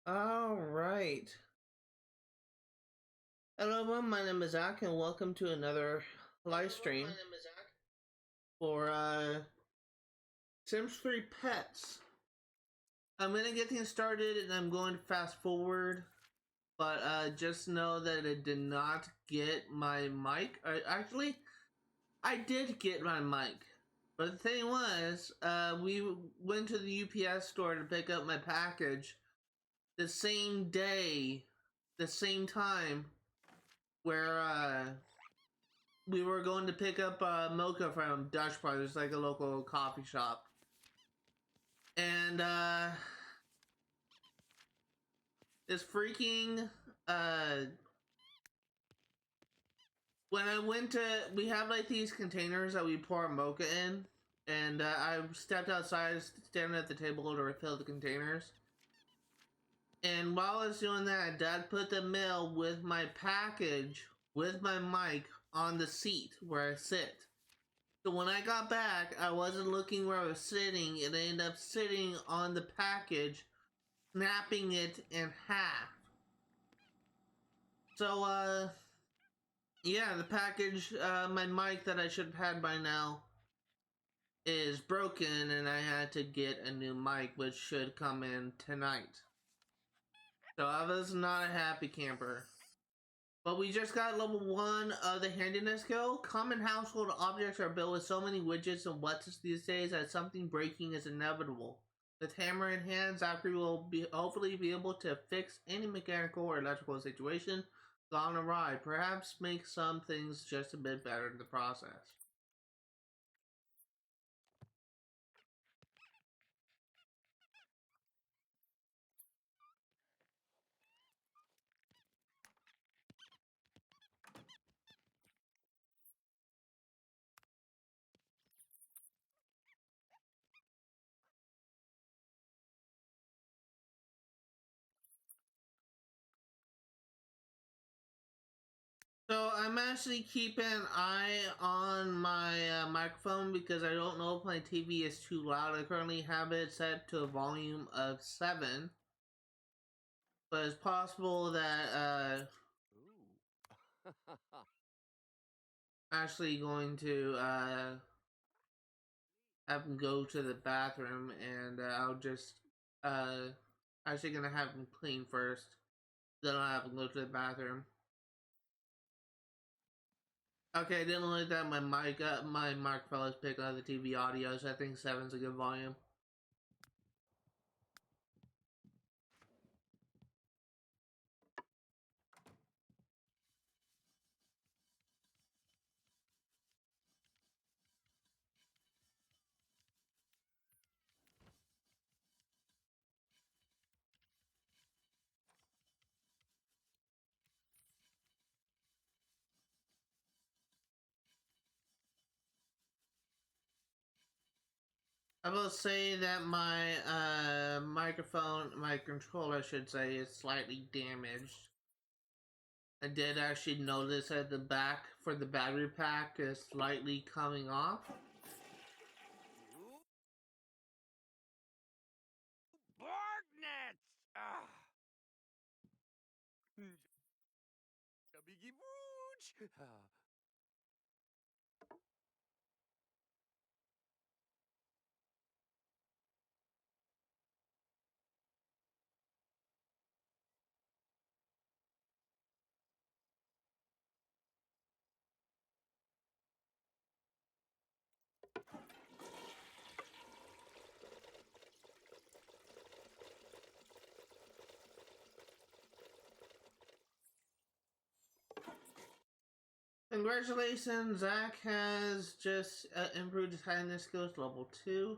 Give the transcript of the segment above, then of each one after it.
All right. Hello, everyone. My name is Zach, and welcome to another live stream for Sims 3 Pets. I'm gonna get things started, and I'm going to fast forward, but just know that I did not get my mic. Actually, I did get my mic, but the thing was, we went to the UPS store to pick up my package the same day, the same time, where we were going to pick up mocha from Dutch Brothers, like a local coffee shop. And this freaking when I went to, we have like these containers that we pour mocha in, and I stepped outside, standing at the table to refill the containers. And while I was doing that, Dad put the mail with my package, with my mic, on the seat where I sit. So when I got back, I wasn't looking where I was sitting, and I ended up sitting on the package, snapping it in half. So, yeah, the package, my mic that I should have had by now is broken, and I had to get a new mic, which should come in tonight. So I was not a happy camper. But we just got level 1 of the Handiness skill. Common household objects are built with so many widgets and what's these days that something breaking is inevitable. With hammer in hand, Zachary will hopefully be able to fix any mechanical or electrical situation gone awry. Perhaps make some things just a bit better in the process. So I'm actually keeping an eye on my microphone because I don't know if my TV is too loud. I currently have it set to a volume of 7. But it's possible that actually going to have him go to the bathroom, and I'll just actually gonna have him clean first. Then I'll have him go to the bathroom. Okay, I didn't look that my microphone is picking up the TV audio, so I think 7's a good volume. I will say that my my controller, I should say, is slightly damaged. I did actually notice that the back for the battery pack is slightly coming off. Bargnets! Ah! Biggie Booch! Congratulations, Zach has just improved his handiness skills to level 2.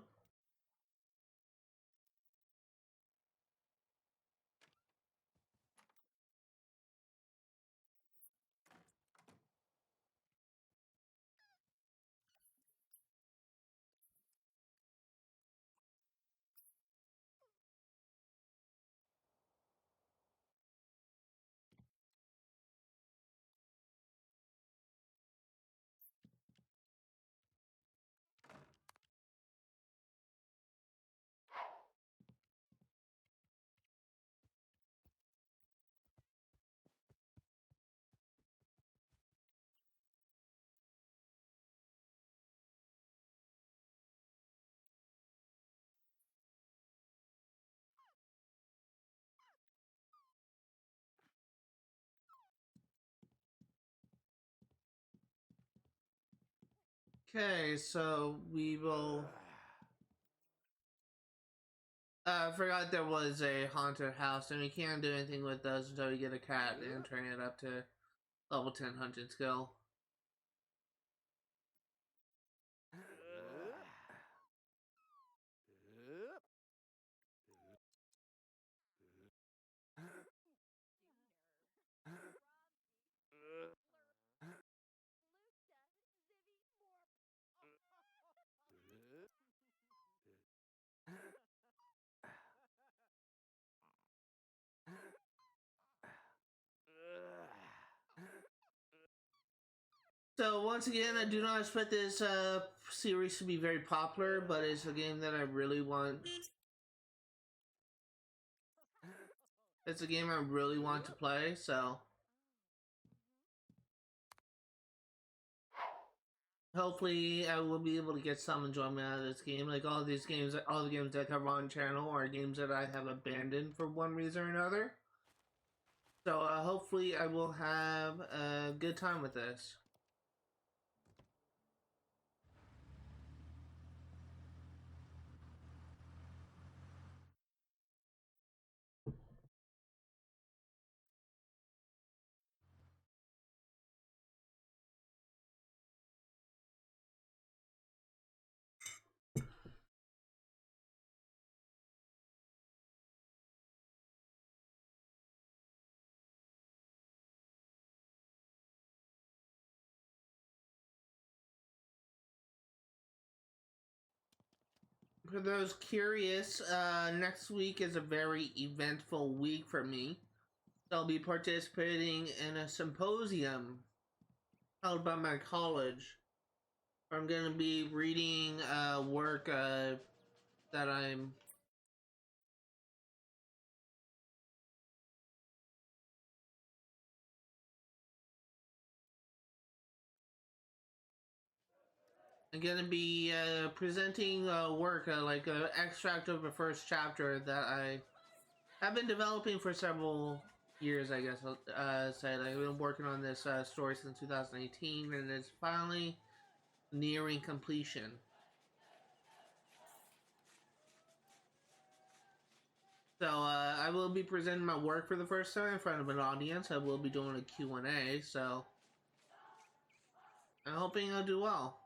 Okay, so we will. I forgot there was a haunted house, and we can't do anything with those until we get a cat and train it up to level 10 hunting skill. So once again, I do not expect this series to be very popular, but it's a game that I really want. It's a game I really want to play, so hopefully I will be able to get some enjoyment out of this game. Like all these games, all the games that I cover on channel are games that I have abandoned for one reason or another. So hopefully I will have a good time with this. For those curious, next week is a very eventful week for me. I'll be participating in a symposium held by my college. I'm going to be reading work that I'm going to be presenting work, like an extract of the first chapter that I have been developing for several years, I guess I'll say. Like, I've been working on this story since 2018, and it's finally nearing completion. So I will be presenting my work for the first time in front of an audience. I will be doing a Q&A, so I'm hoping I'll do well.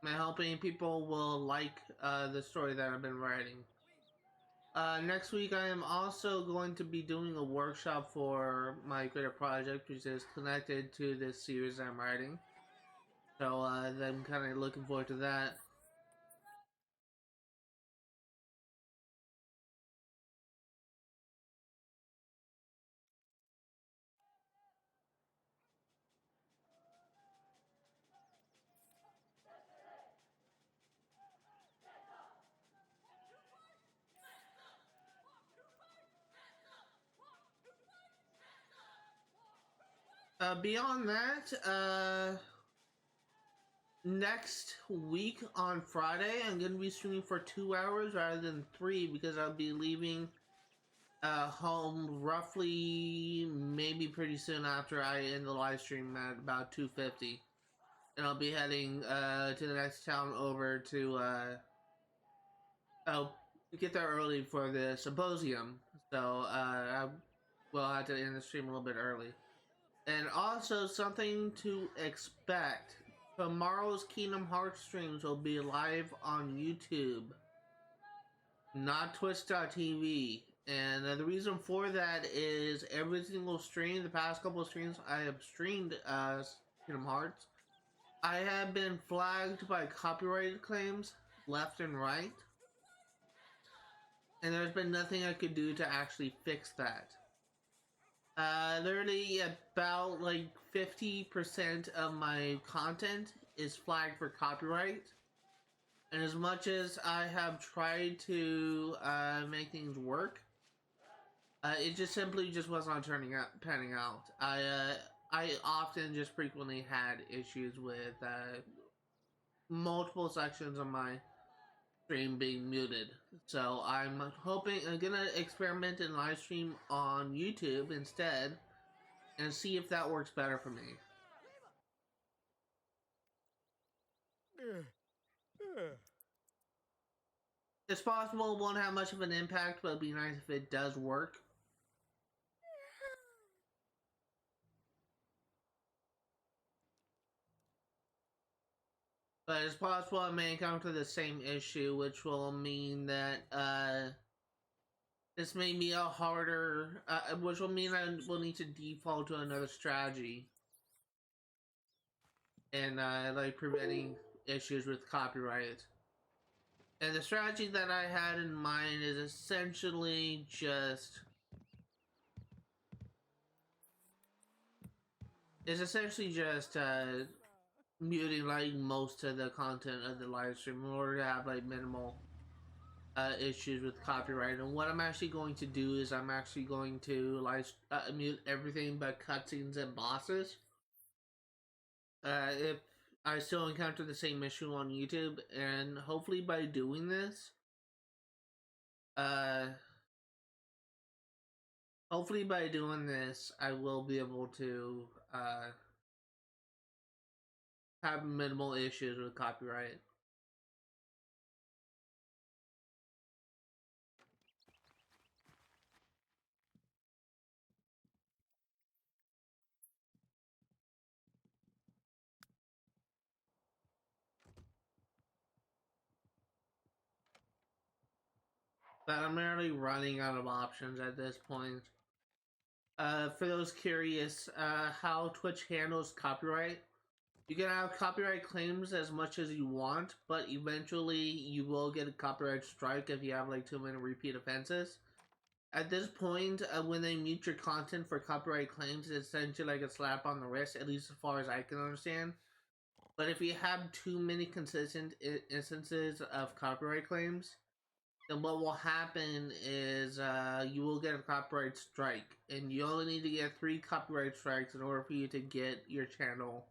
I'm hoping people will like the story that I've been writing. Next week, I am also going to be doing a workshop for my creative project, which is connected to this series I'm writing. So I'm kind of looking forward to that. Beyond that, next week on Friday, I'm going to be streaming for 2 hours rather than 3 because I'll be leaving home roughly maybe pretty soon after I end the live stream at about 2:50, and I'll be heading to the next town over to oh, get there early for the symposium. So I will have to end the stream a little bit early. And also something to expect. Tomorrow's Kingdom Hearts streams will be live on YouTube, not Twitch.tv. And the reason for that is every single stream, the past couple of streams I have streamed Kingdom Hearts, I have been flagged by copyright claims left and right. And there's been nothing I could do to actually fix that. Literally about like 50% of my content is flagged for copyright. And as much as I have tried to make things work, it just simply just was not panning out. I often just frequently had issues with multiple sections of my stream being muted. So I'm gonna experiment and live stream on YouTube instead and see if that works better for me. It's possible it won't have much of an impact, but it'd be nice if it does work. But it's possible I may encounter the same issue, which will mean that this may be a harder, which will mean I will need to default to another strategy, and like preventing issues with copyright. And the strategy that I had in mind is essentially just muting like most of the content of the live stream in order to have like minimal issues with copyright. And what I'm actually going to do is I'm actually going to mute everything but cutscenes and bosses. If I still encounter the same issue on YouTube, and hopefully by doing this, uh, I will be able to have minimal issues with copyright. But I'm really running out of options at this point. For those curious, how Twitch handles copyright, you can have copyright claims as much as you want, but eventually you will get a copyright strike if you have like too many repeat offenses. At this point, when they mute your content for copyright claims, it's essentially like a slap on the wrist, at least as far as I can understand. But if you have too many consistent instances of copyright claims, then what will happen is you will get a copyright strike, and you only need to get 3 copyright strikes in order for you to get your channel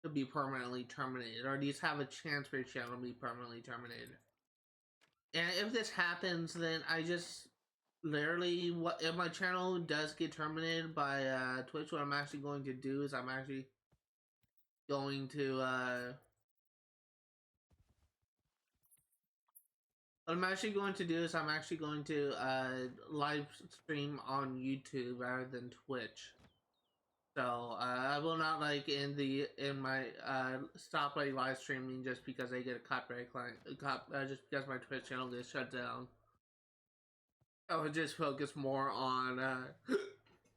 to be permanently terminated, or at least have a chance for your channel to be permanently terminated. And if this happens, then I just literally, what if my channel does get terminated by Twitch, what I'm actually going to do is I'm actually going to what I'm actually going to do is I'm actually going to live stream on YouTube rather than Twitch. So I will not like in my stop like live streaming just because I get a copyright client, just because my Twitch channel gets shut down. I would just focus more on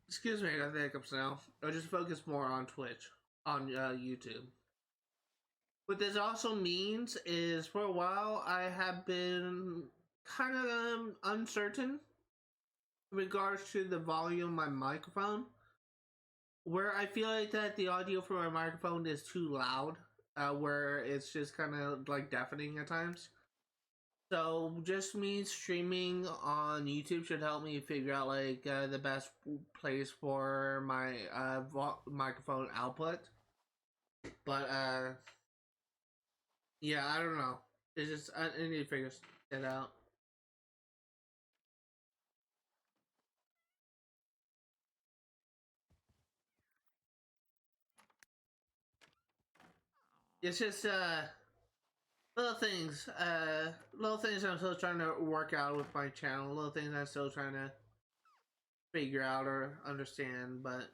excuse me, I got the hiccups now. I would just focus more on Twitch, on YouTube. What this also means is for a while I have been kind of uncertain in regards to the volume of my microphone, where I feel like that the audio from my microphone is too loud, where it's just kind of like deafening at times. So just me streaming on YouTube should help me figure out like the best place for my microphone output. But yeah, I don't know. It's just I need to figure it out. It's just little things I'm still trying to work out with my channel. Little things I'm still trying to figure out or understand, but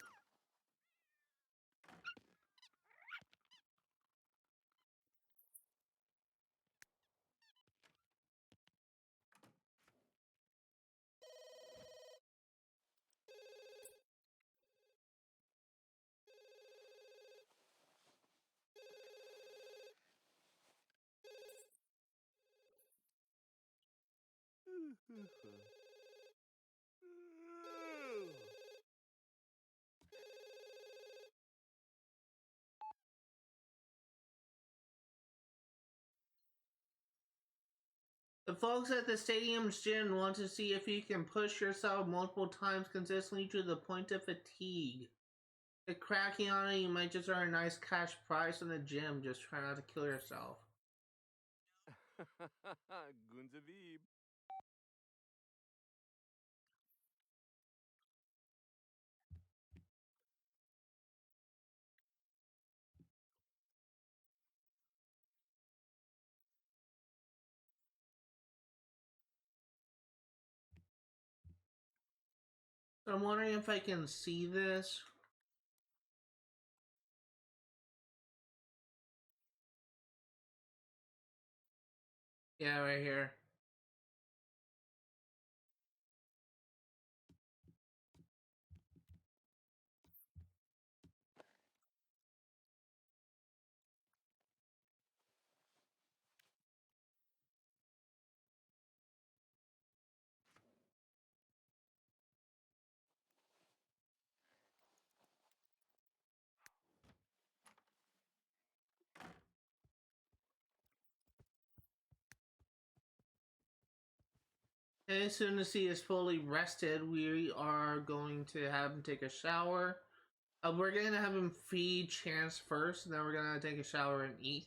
the folks at the stadium's gym want to see if you can push yourself multiple times consistently to the point of fatigue. If cracking on it, you might just earn a nice cash prize in the gym. Just try not to kill yourself. Gunzavib. I'm wondering if I can see this. Yeah, right here. Okay, as soon as he is fully rested, we are going to have him take a shower. We're gonna have him feed Chance first, and then we're gonna take a shower and eat.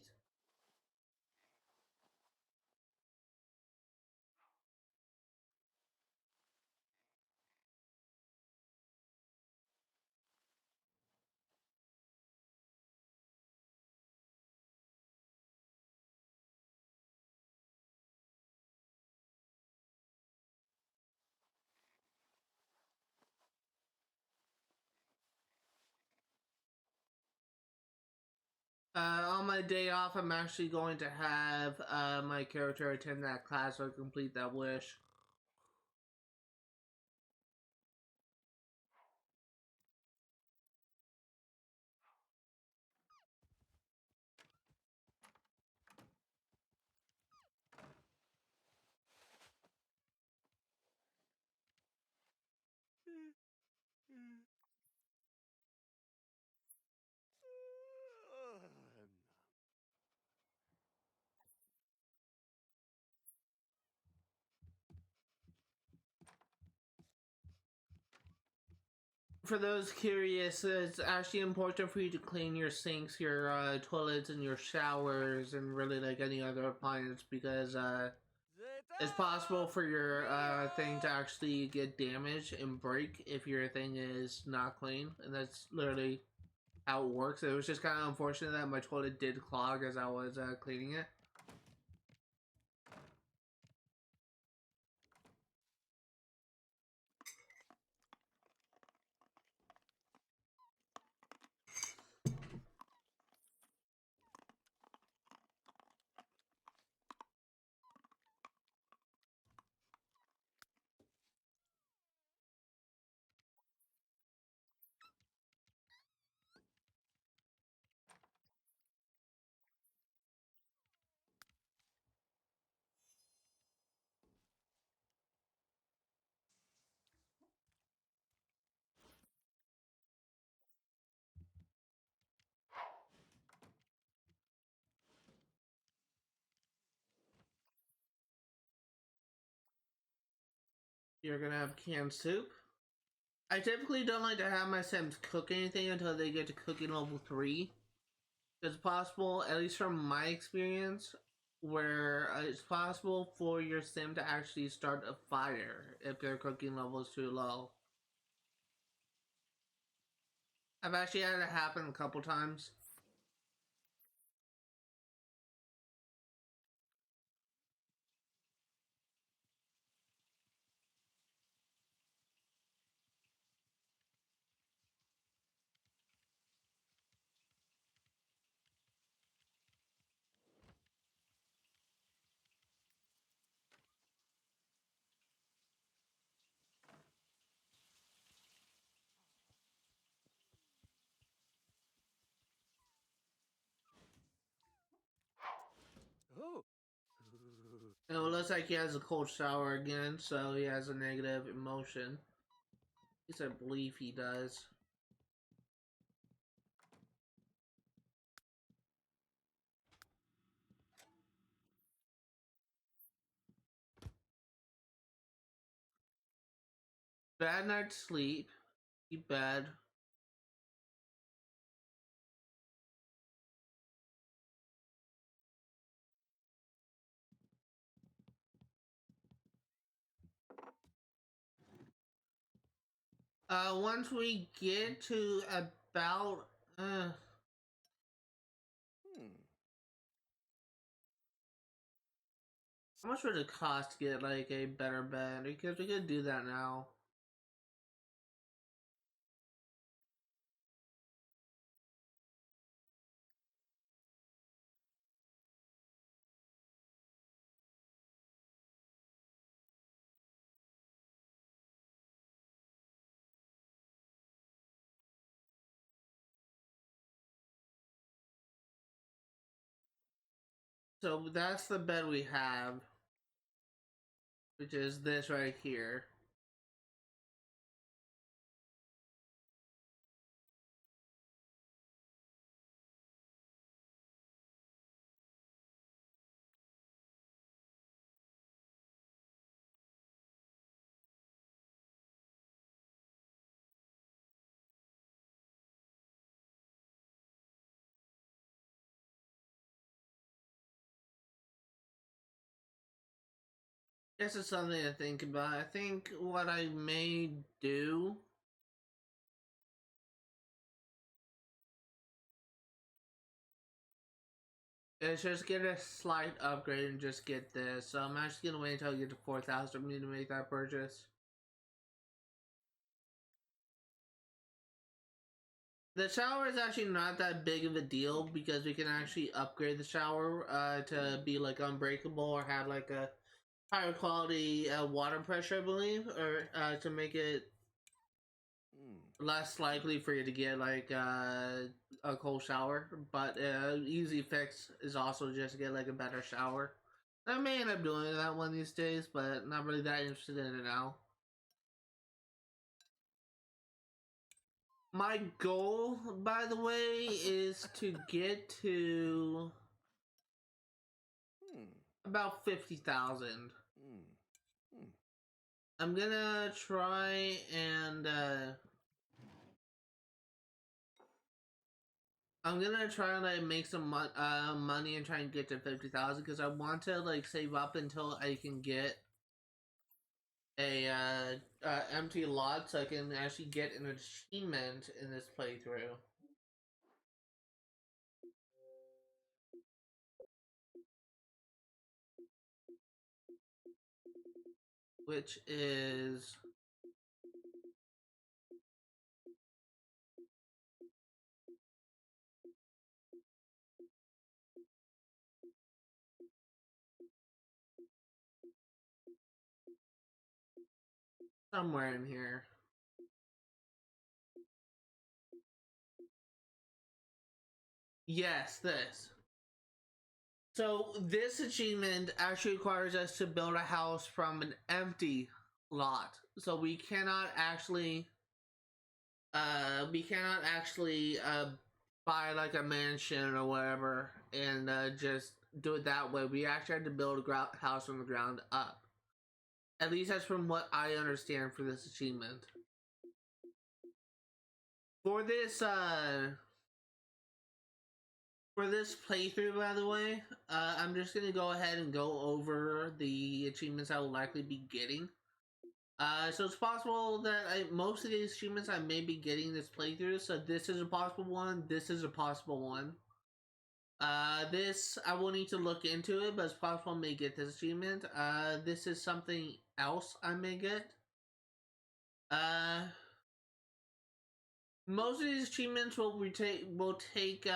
On my day off, I'm actually going to have my character attend that class or complete that wish. For those curious, it's actually important for you to clean your sinks, your toilets, and your showers, and really like any other appliance because it's possible for your thing to actually get damaged and break if your thing is not clean, and that's literally how it works. It was just kind of unfortunate that my toilet did clog as I was cleaning it. You're gonna have canned soup. I typically don't like to have my Sims cook anything until they get to cooking level 3. It's possible, at least from my experience, where it's possible for your Sim to actually start a fire if their cooking level is too low. I've actually had it happen a couple times. Oh. And it looks like he has a cold shower again, so he has a negative emotion. At least I believe he does. Bad night's sleep. Keep bad. Once we get to about Hmm. how much would it cost to get like a better bed? Because we could do that now. So that's the bed we have, which is this right here. This is something to think about. I think what I may do is just get a slight upgrade and just get this. So I'm actually gonna wait until I get to 4,000 for me to make that purchase. The shower is actually not that big of a deal because we can actually upgrade the shower to be like unbreakable or have like a higher quality water pressure, I believe, or to make it less likely for you to get like a cold shower. But easy fix is also just to get like a better shower. I may end up doing that one these days, but not really that interested in it now. My goal, by the way, is to get to about 50,000. I'm gonna try and like make some money and try and get to 50,000 because I want to like save up until I can get a empty lot so I can actually get an achievement in this playthrough. Which is somewhere in here. Yes, this. So this achievement actually requires us to build a house from an empty lot. So we cannot actually buy like a mansion or whatever and just do it that way. We actually had to build a house from the ground up. At least that's from what I understand for this achievement. For this playthrough, by the way, I'm just gonna go ahead and go over the achievements I will likely be getting. So it's possible that most of these achievements I may be getting this playthrough. So this is a possible one. This is a possible one. This I will need to look into it, but it's possible I may get this achievement. This is something else I may get. Most of these achievements will take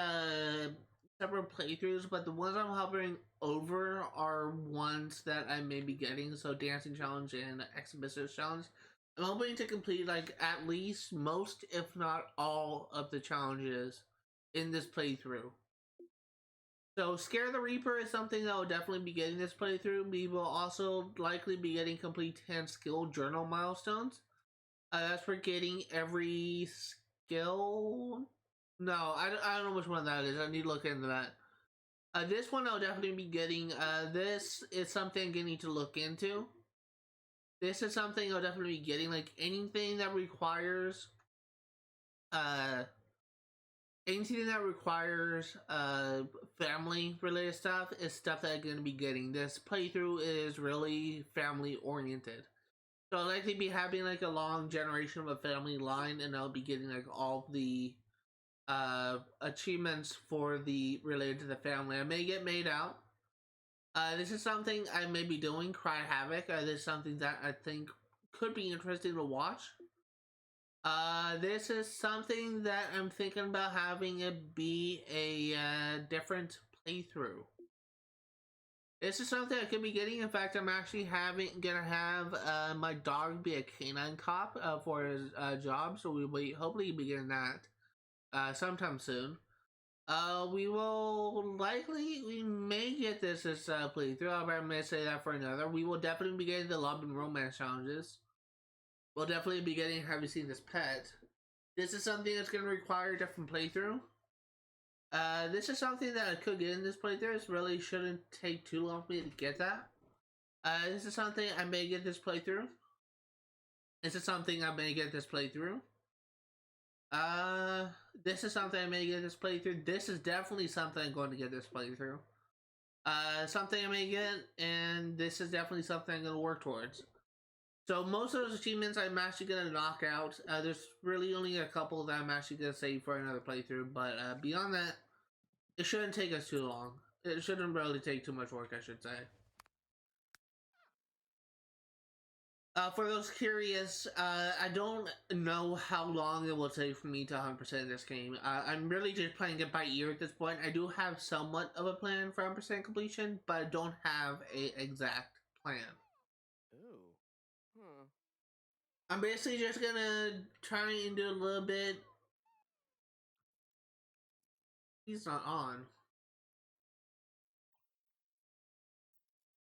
several playthroughs, but the ones I'm hovering over are ones that I may be getting. So dancing challenge and exhibitionist challenge. I'm hoping to complete like at least most, if not all, of the challenges in this playthrough. So Scare the Reaper is something that will definitely be getting this playthrough. We will also likely be getting complete 10 skill journal milestones. That's for getting every skill. No, I don't know which one that is. I need to look into that. This one I'll definitely be getting. This is something I need to look into. This is something I'll definitely be getting. Like anything that requires, uh, family related stuff is stuff that I'm gonna be getting. This playthrough is really family oriented. So I'll likely be having like a long generation of a family line, and I'll be getting like all the achievements for the related to the family. I may get made out. This is something I may be doing. Cry Havoc. This is something that I think could be interesting to watch. This is something that I'm thinking about having it be a different playthrough. This is something I could be getting. In fact, I'm actually gonna have my dog be a canine cop for his job, so we'll be hopefully be getting that sometime soon. We will likely, we may get this playthrough. I may say that for another. We will definitely be getting the love and romance challenges. We'll definitely be getting Have You Seen This Pet? This is something that's going to require a different playthrough. This is something that I could get in this playthrough. This really shouldn't take too long for me to get that. This is something I may get this playthrough. This is something I may get this playthrough. Uh, this is something I may get this playthrough. This is definitely something I'm going to get this playthrough. Something I may get, and this is definitely something I'm going to work towards. So most of those achievements I'm actually going to knock out. There's really only a couple that I'm actually going to save for another playthrough, but beyond that, it shouldn't take us too long. It shouldn't really take too much work, I should say. For those curious, I don't know how long it will take for me to 100% this game. I'm really just playing it by ear at this point. I do have somewhat of a plan for 100% completion, but I don't have a exact plan. Ooh. Huh. I'm basically just gonna try and do a little bit. He's not on.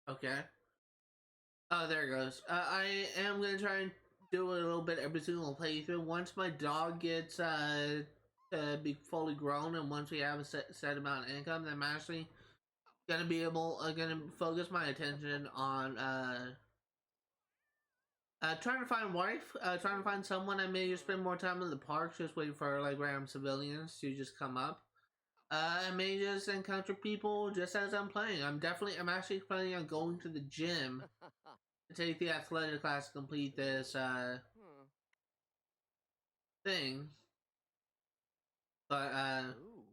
Okay. Oh, there it goes. I am gonna try and do a little bit every single playthrough. Once my dog gets to be fully grown, and once we have a set amount of income, then I'm actually gonna be able, gonna focus my attention on trying to find wife, trying to find someone. I may just spend more time in the parks, just waiting for like random civilians to just come up. I may just encounter people just as I'm playing. I'm actually planning on going to the gym to take the athletic class to complete this Huh. thing. But Ooh.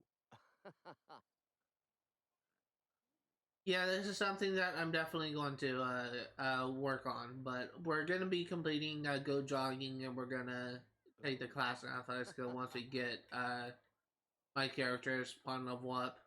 yeah, this is something that I'm definitely going to work on. But we're gonna be completing go jogging, and we're gonna take the class in athletic skill once we get my characters on level up.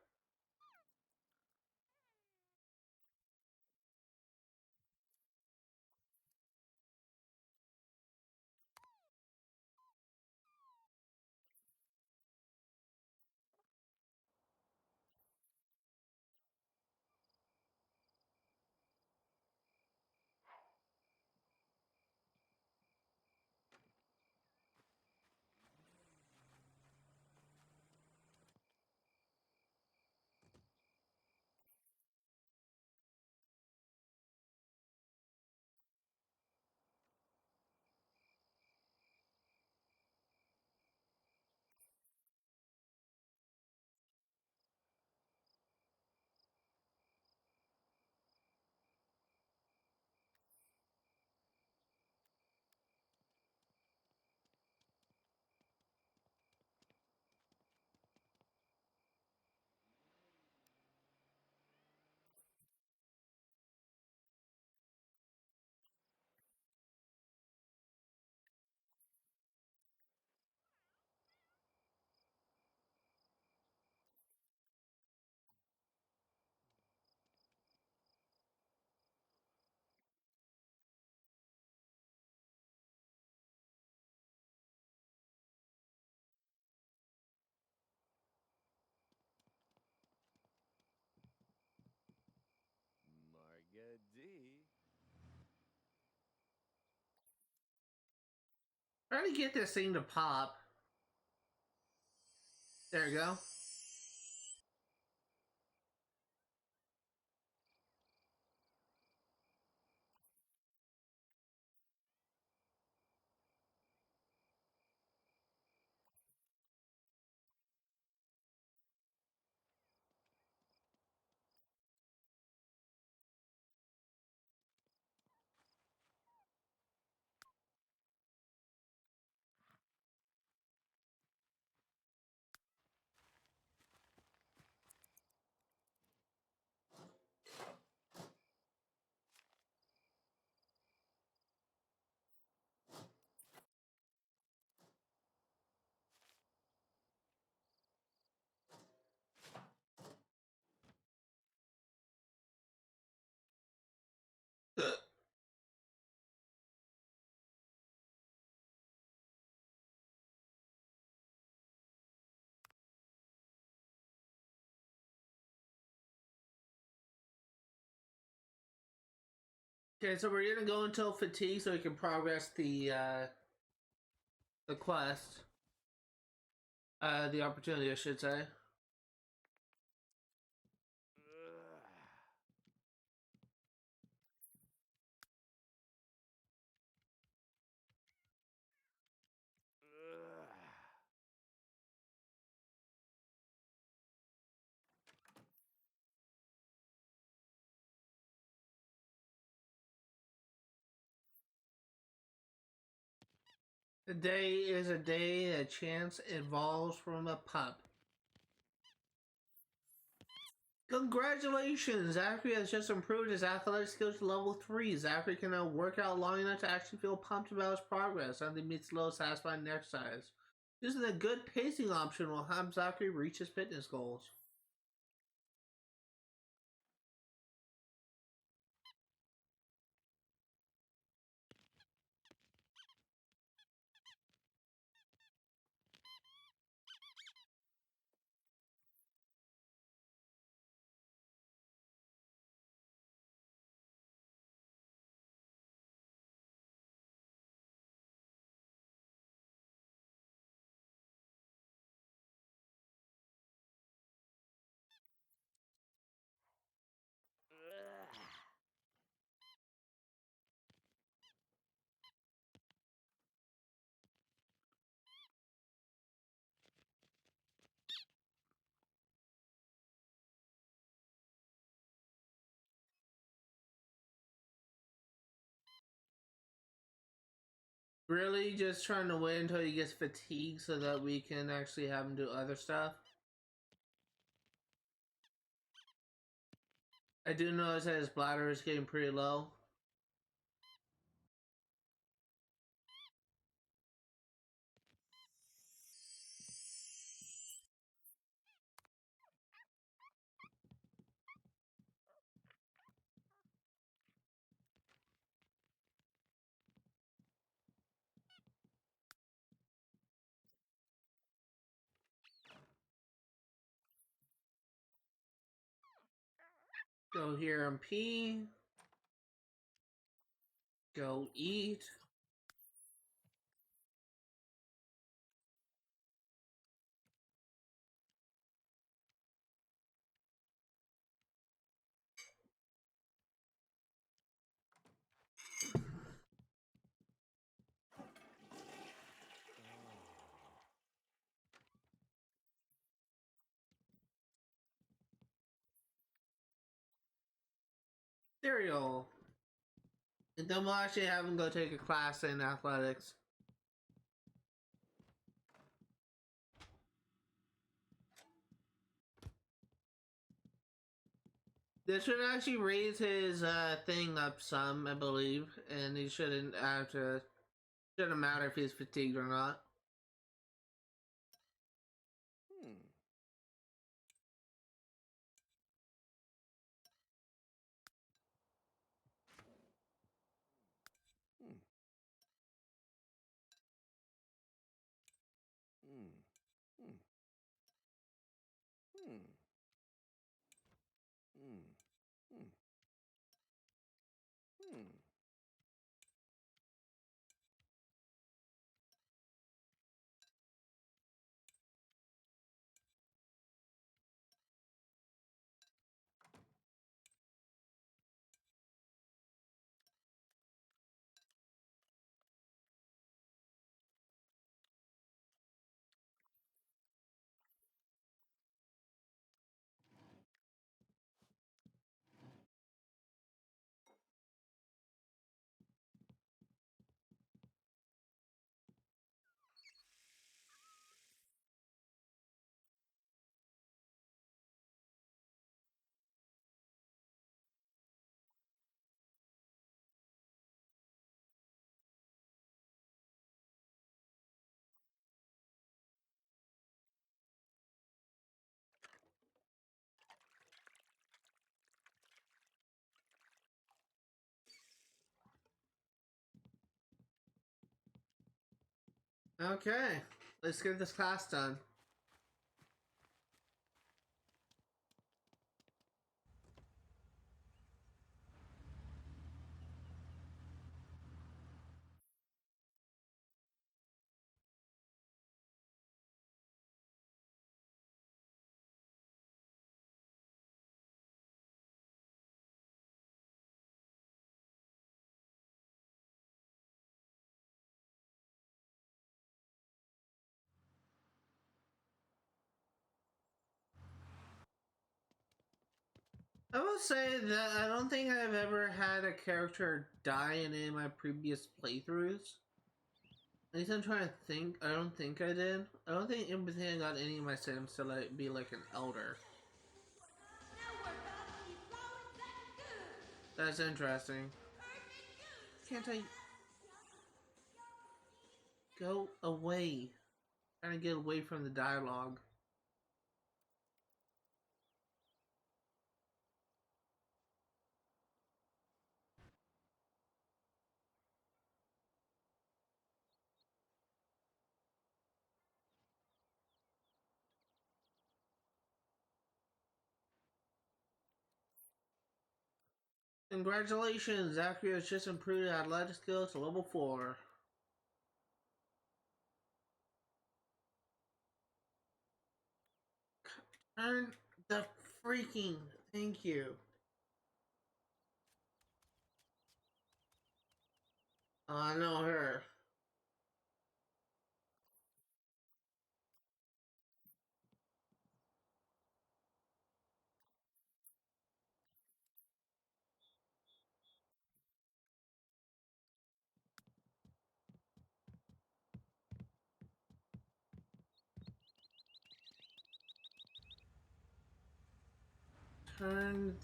Marga D. Trying to get this thing to pop. There we go. Okay, so we're gonna go until fatigue so we can progress the quest. The opportunity, I should say. The day is a day that chance evolves from a pup. Congratulations! Zachary has just improved his athletic skills to level 3. Zachary can now work out long enough to actually feel pumped about his progress, something meets low satisfying exercise. Using a good pacing option will help Zachary reach his fitness goals. Really just trying to wait until he gets fatigued so that we can actually have him do other stuff. I do notice that his bladder is getting pretty low. Go here and pee. Go eat. Cereal. And then we'll actually have him go take a class in athletics. This should actually raise his thing up some, I believe, and he shouldn't have to. Shouldn't matter if he's fatigued or not. Hmm. Hmm. Hmm. Hmm. Hmm. Hmm. Hmm. Hmm. Okay, let's get this class done. I will say that I don't think I've ever had a character die in any of my previous playthroughs. At least I'm trying to think. I don't think I did. I don't think everything I got any of my sims to like be like an elder. That's interesting. Can't I go away? Trying to get away from the dialogue. Congratulations, Zachary has just improved athletic skills to level 4. Turn the freaking thank you. I know her. Turn.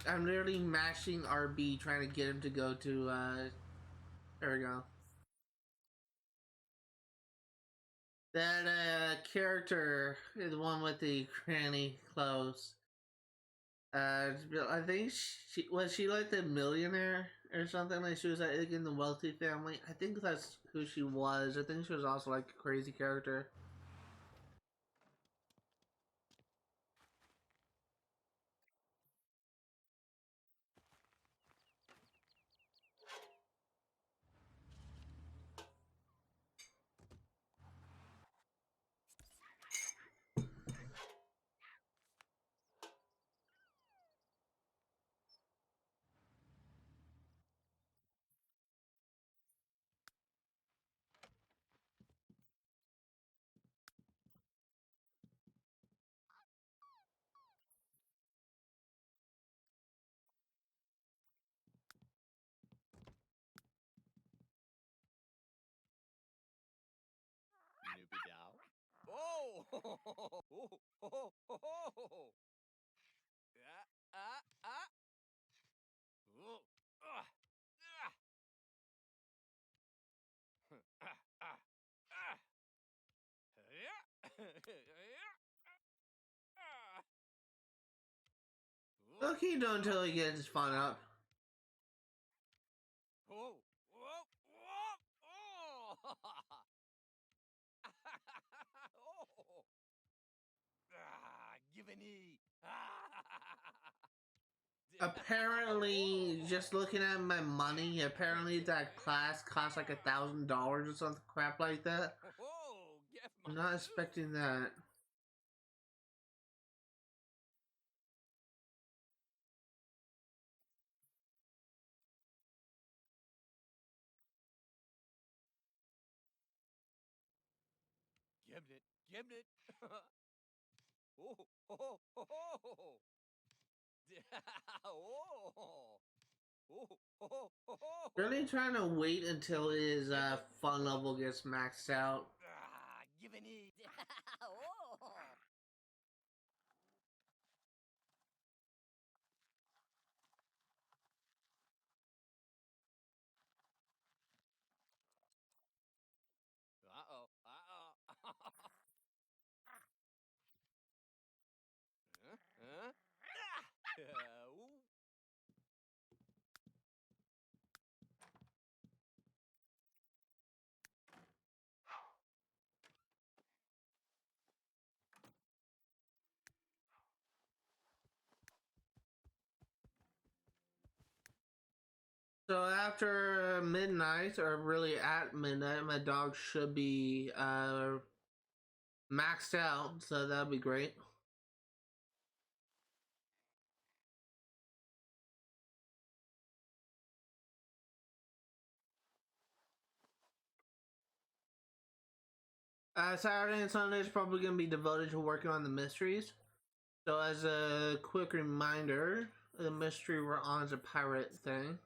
I'm literally mashing RB trying to get him to go to. There we go. That character, the one with the cranny clothes. I think she like the millionaire or something, like she was like in the wealthy family. I think that's who she was. I think she was also like a crazy character. Oh! Oh! Oh! Oh! Ah! Ah! Oh! Ah! Ah! Ah! Ah! What can you do until he gets his fun up? Oh! Oh! Oh! Oh! Oh! Give an E. Apparently, just looking at my money, apparently that class costs like $1,000 or something crap like that. I'm not expecting that. Gimlet. Gimlet. Oh. Oh. Oh. Oh. Oh. Oh. Oh. Oh. Really trying to wait until his fun level gets maxed out. Give an E. Oh. Uh-oh. Uh-oh. Huh? Huh? Ooh. So after midnight, or really at midnight, my dog should be maxed out, so that'd be great. Saturday and Sunday is probably going to be devoted to working on the mysteries. So, as a quick reminder, the mystery we're on is a pirate thing.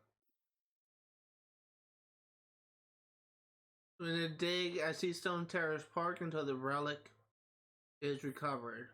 I'm gonna dig at Seastone Terrace Park until the relic is recovered.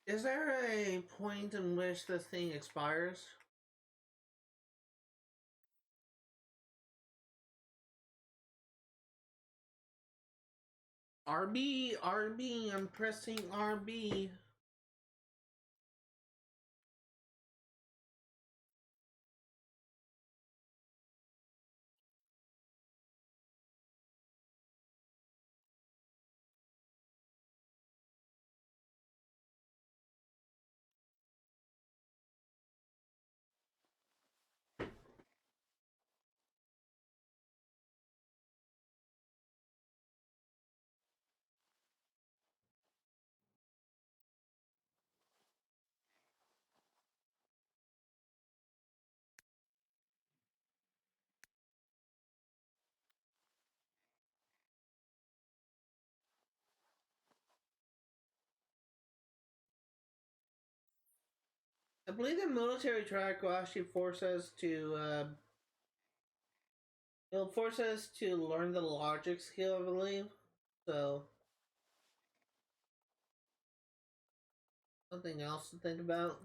Is there a point in which this thing expires? RB, RB, I'm pressing RB. I believe the military track will actually force us to, it'll force us to learn the logic skill, I believe. So, something else to think about.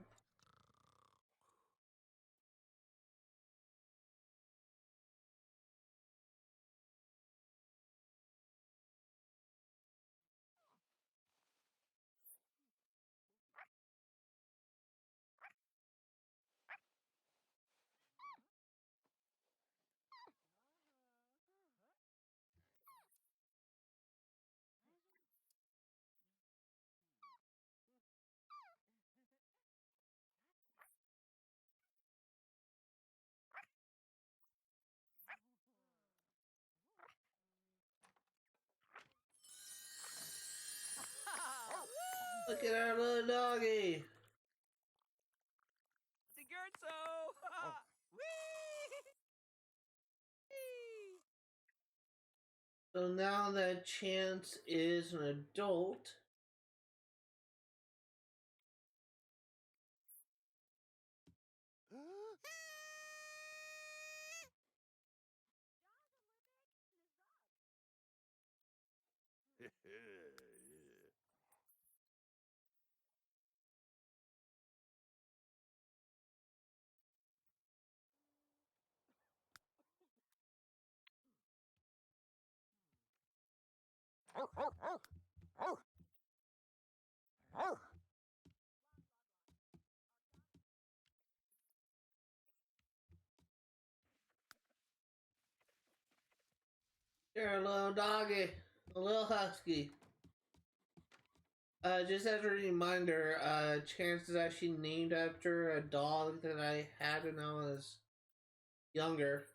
Look at our little doggy. Sigurzo! Whee! So now that Chance is an adult, you're a little doggy, a little husky. Just as a reminder, Chance is actually named after a dog that I had when I was younger.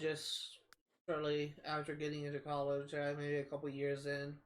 Just shortly after getting into college, maybe a couple years in.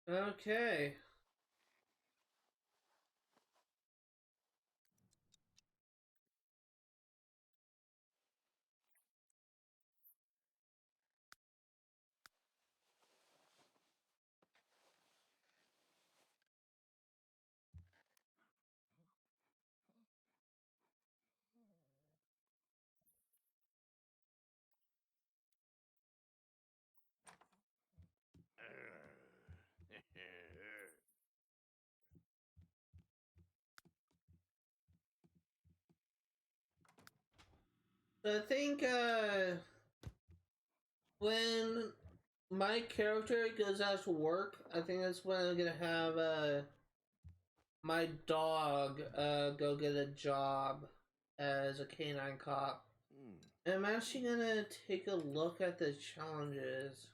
Okay. I think when my character goes out to work, I think that's when I'm gonna have my dog go get a job as a canine cop. And I'm actually gonna take a look at the challenges.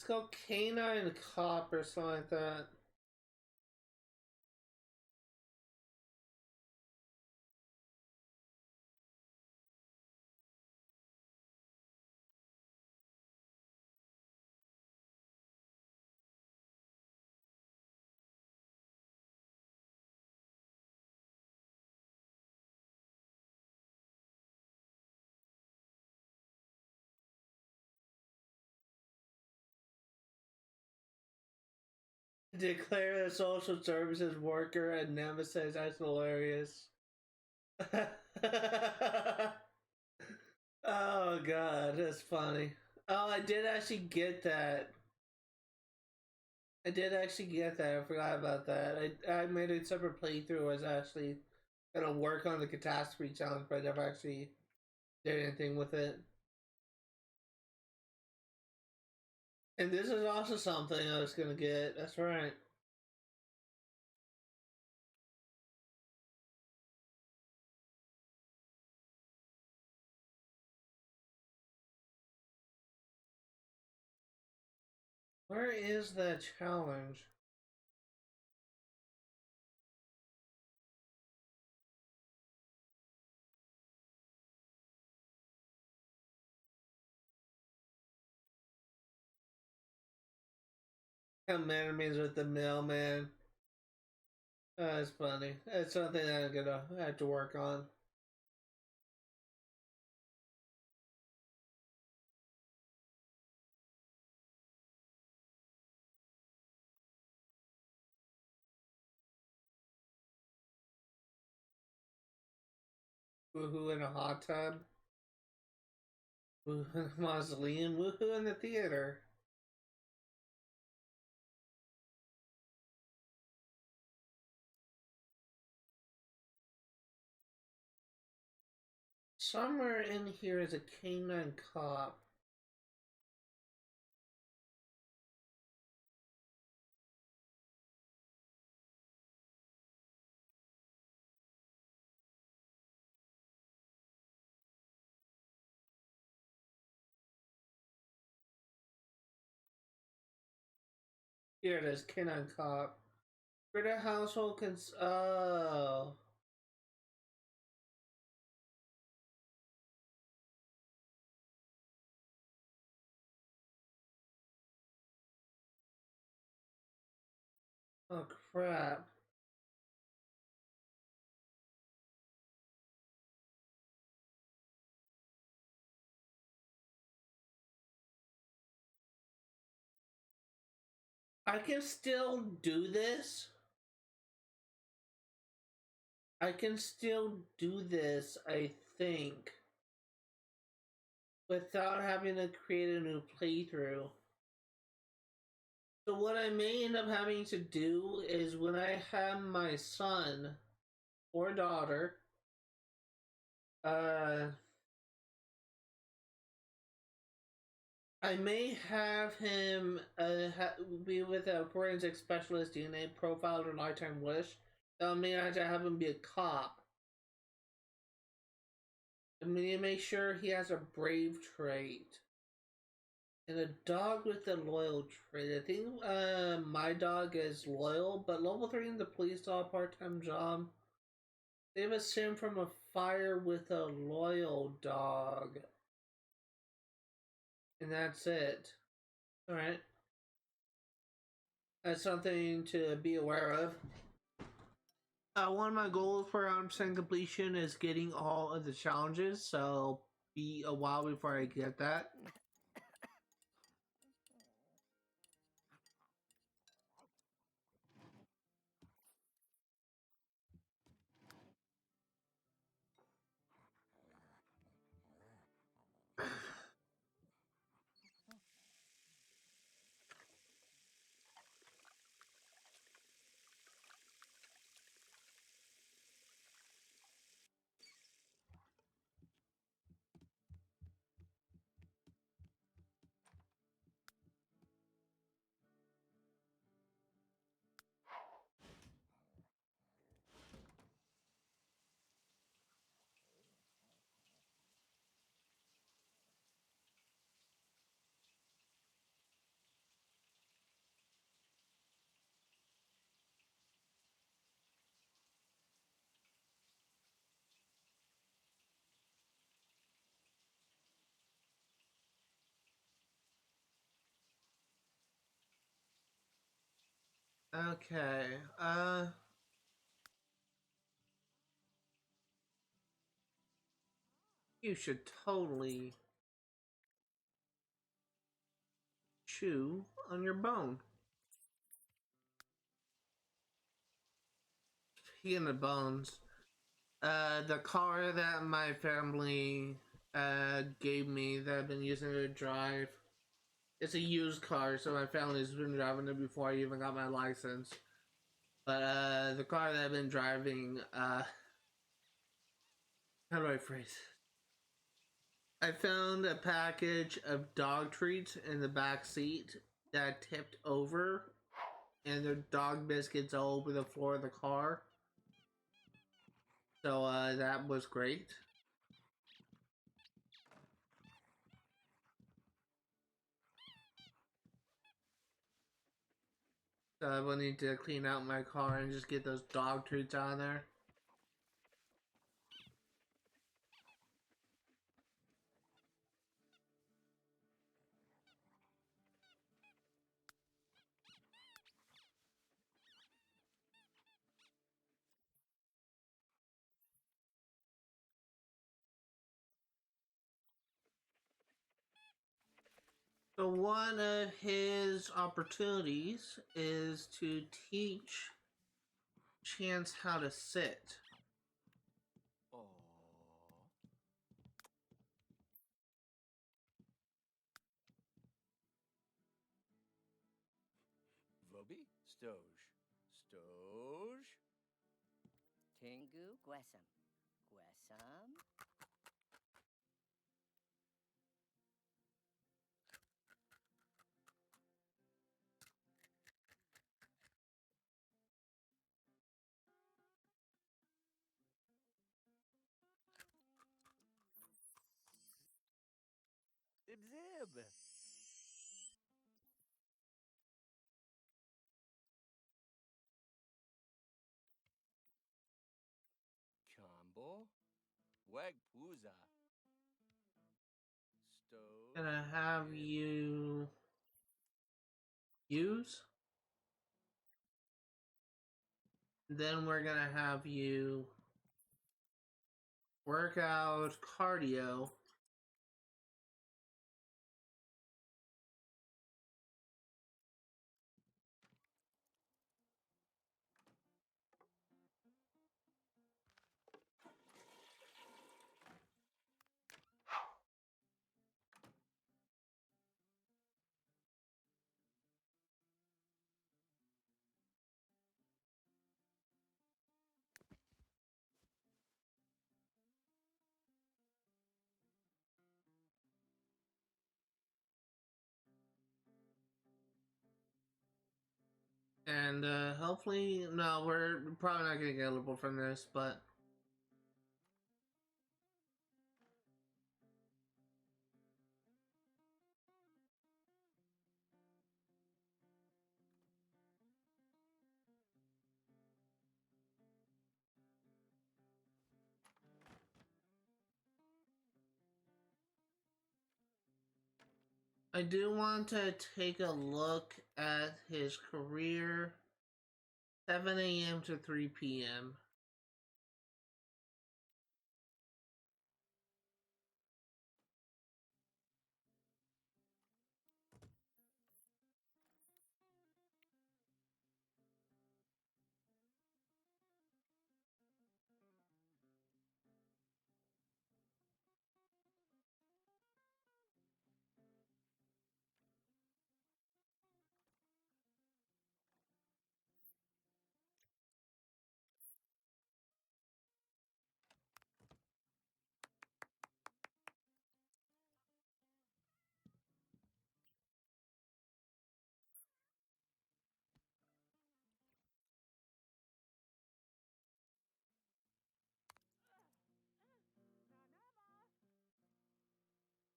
It's called Canine Cop or something like that. Declare a social services worker and Nemesis. That's hilarious. Oh god, that's funny. Oh, I did actually get that. I did actually get that. I forgot about that. I made a separate playthrough. I was actually gonna work on the catastrophe challenge, but I never actually did anything with it. And this is also something I was gonna get. That's right. Where is that challenge? Come enemies with the mailman. That's funny. That's something that I'm gonna have to work on. Woohoo in a hot tub. Woohoo in a mausoleum. Woohoo in the theater. Somewhere in here is a canine cop. Here it is, canine cop. Critter household oh. Oh crap. I can still do this. I can still do this, I think, without having to create a new playthrough. So what I may end up having to do is when I have my son or daughter, uh, I may have him be with a forensic specialist DNA profile or lifetime wish. I may have to have him be a cop. I mean, to make sure he has a brave trait. And a dog with a loyal trait. I think my dog is loyal, but level 3 in the police saw a part-time job. Save a sim from a fire with a loyal dog. And that's it. Alright. That's something to be aware of. One of my goals for 100% completion is getting all of the challenges, so be a while before I get that. Okay, you should totally chew on your bone. Speaking of bones, the car that my family gave me that I've been using to drive, it's a used car, so my family's been driving it before I even got my license. But the car that I've been driving, how do I phrase it? I found a package of dog treats in the back seat that tipped over, and their dog biscuits all over the floor of the car. So that was great. So I will need to clean out my car and just get those dog treats on there. So one of his opportunities is to teach Chance how to sit. Oh. Vobi? Stoge. Stoge? Tingu Gwesam. Gwesam? Zib zib. Combo? Wagpooza. Stoge. Gonna have you use. Then we're gonna have you work out cardio. And hopefully, no, we're probably not gonna get a liberal from this, but I do want to take a look at his career, 7 a.m. to 3 p.m.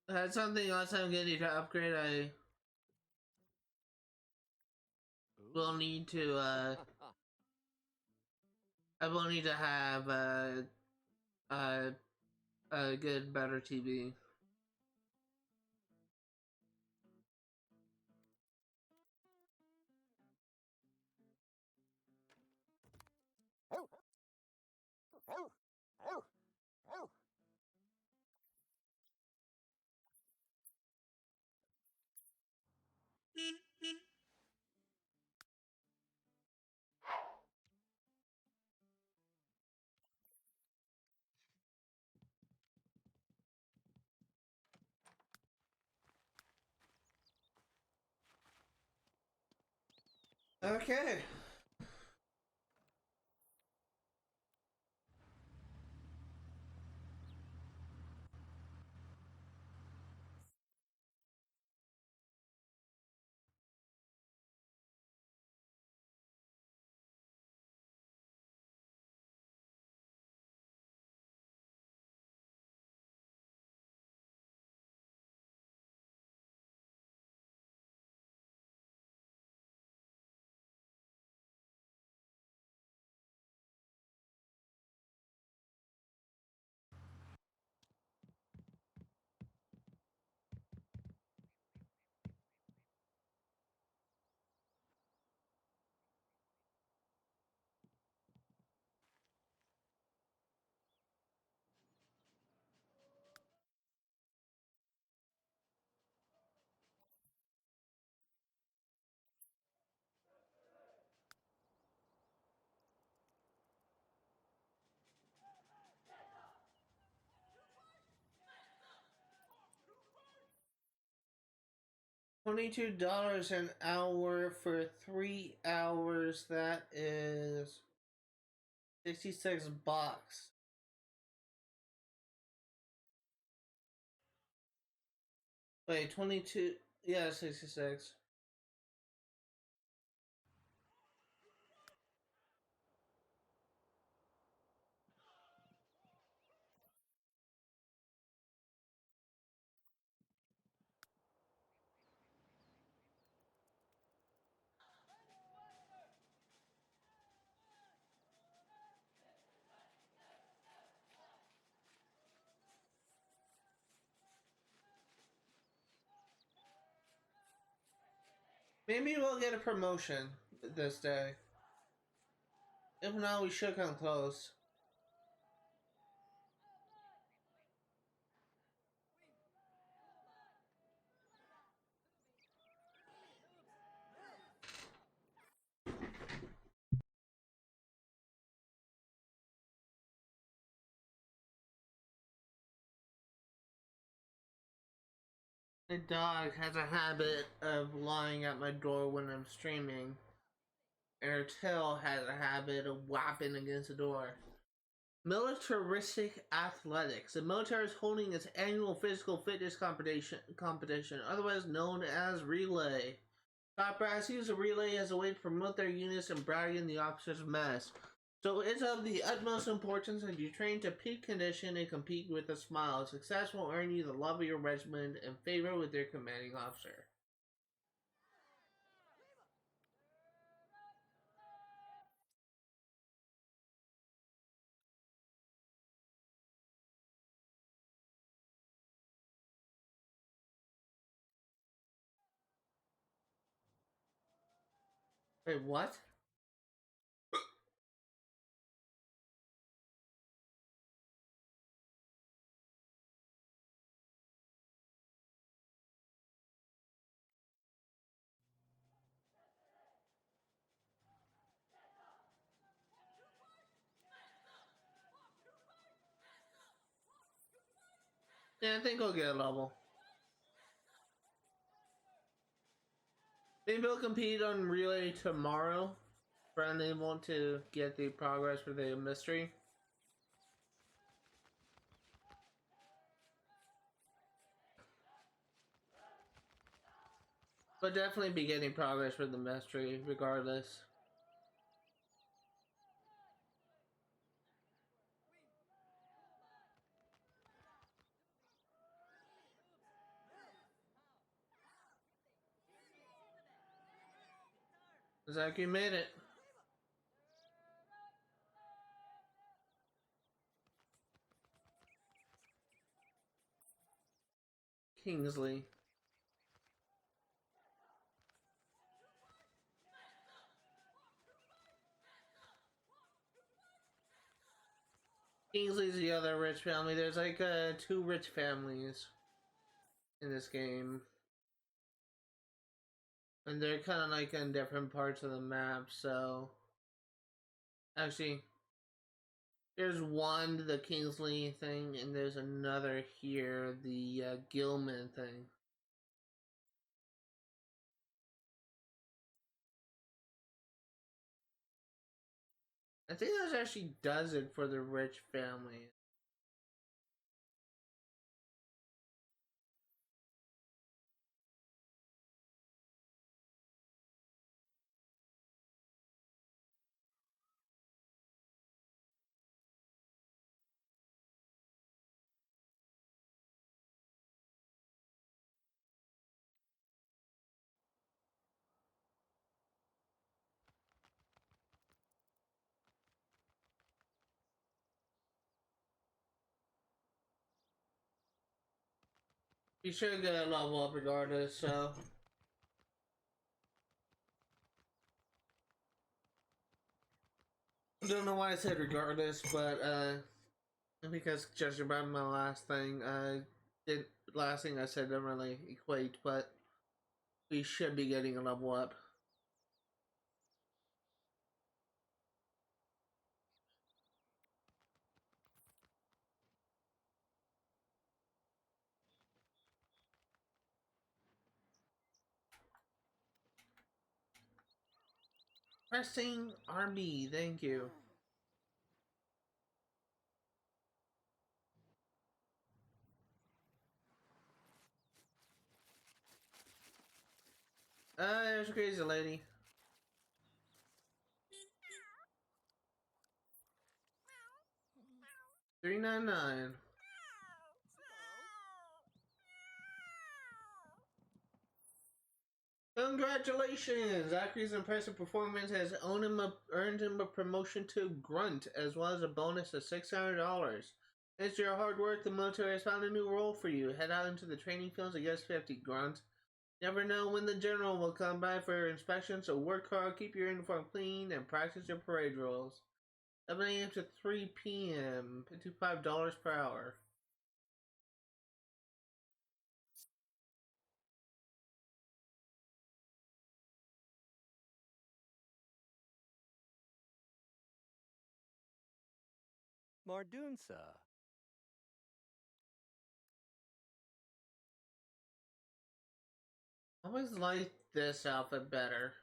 That's something else I'm getting to upgrade. I will need to, I will need to have uh, a good, better TV. Okay. $22 an hour for 3 hours. That is 66 bucks. Wait, 22. Yeah, 66. Maybe we'll get a promotion this day. If not, we should come close. The dog has a habit of lying at my door when I'm streaming. And her tail has a habit of whapping against the door. Militaristic Athletics. The military is holding its annual physical fitness competition, otherwise known as Relay. Top brass use a relay as a way to promote their units and brag in the officers' mess. So it's of the utmost importance that you train to peak condition and compete with a smile. Success will earn you the love of your regiment and favor with your commanding officer. Wait, what? Yeah, I think I'll get a level. Maybe I'll compete on relay tomorrow. If I'm able to get the progress for the mystery. But definitely be getting progress for the mystery regardless. Zach, you made it. Kingsley. Kingsley's the other rich family. There's like two rich families in this game. And they're kind of like in different parts of the map, so... Actually, there's one, the Kingsley thing, and there's another here, the Gilman thing. I think that actually does it for the rich family. You should get a level up regardless, so... I don't know why I said regardless, but because judging by my last thing, last thing I said didn't really equate, but we should be getting a level up. Pressing RB, thank you. There's a crazy lady. 399. Congratulations! Zachary's impressive performance has earned him a promotion to Grunt, as well as a bonus of $600. Thanks to your hard work, the military has found a new role for you. Head out into the training fields and get 50, Grunt. Never know when the general will come by for your inspection, so work hard, keep your uniform clean, and practice your parade drills. 7 a.m. to 3 p.m. $55 per hour. Mardunsa. I always like this outfit better.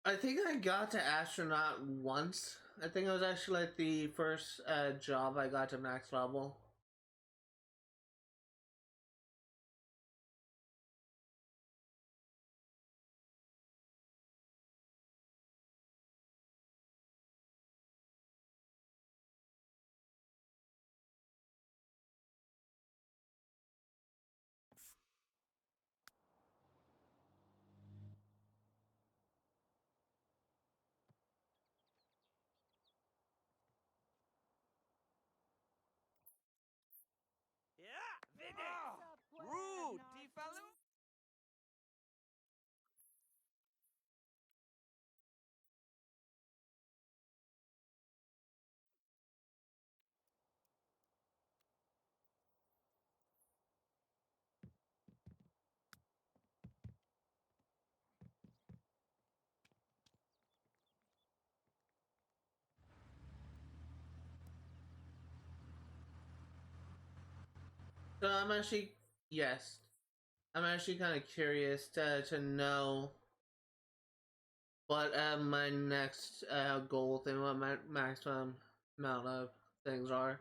I think I got to astronaut once. I think it was actually like the first job I got to max level. Yeah, vede! Pues Rude, no. ti fallu? So I'm actually, yes, I'm actually kind of curious to know what my next goal thing, what my maximum amount of things are.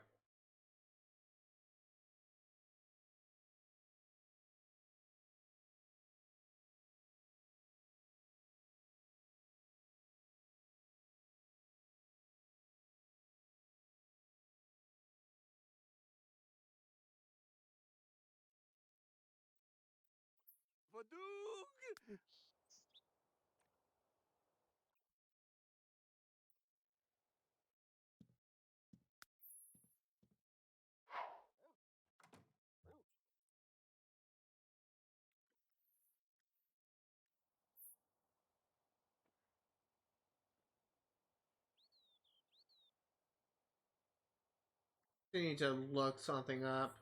Vadug! I need to look something up.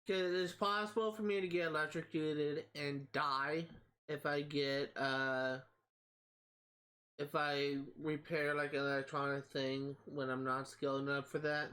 Cause it's possible for me to get electrocuted and die if I get if I repair like an electronic thing when I'm not skilled enough for that.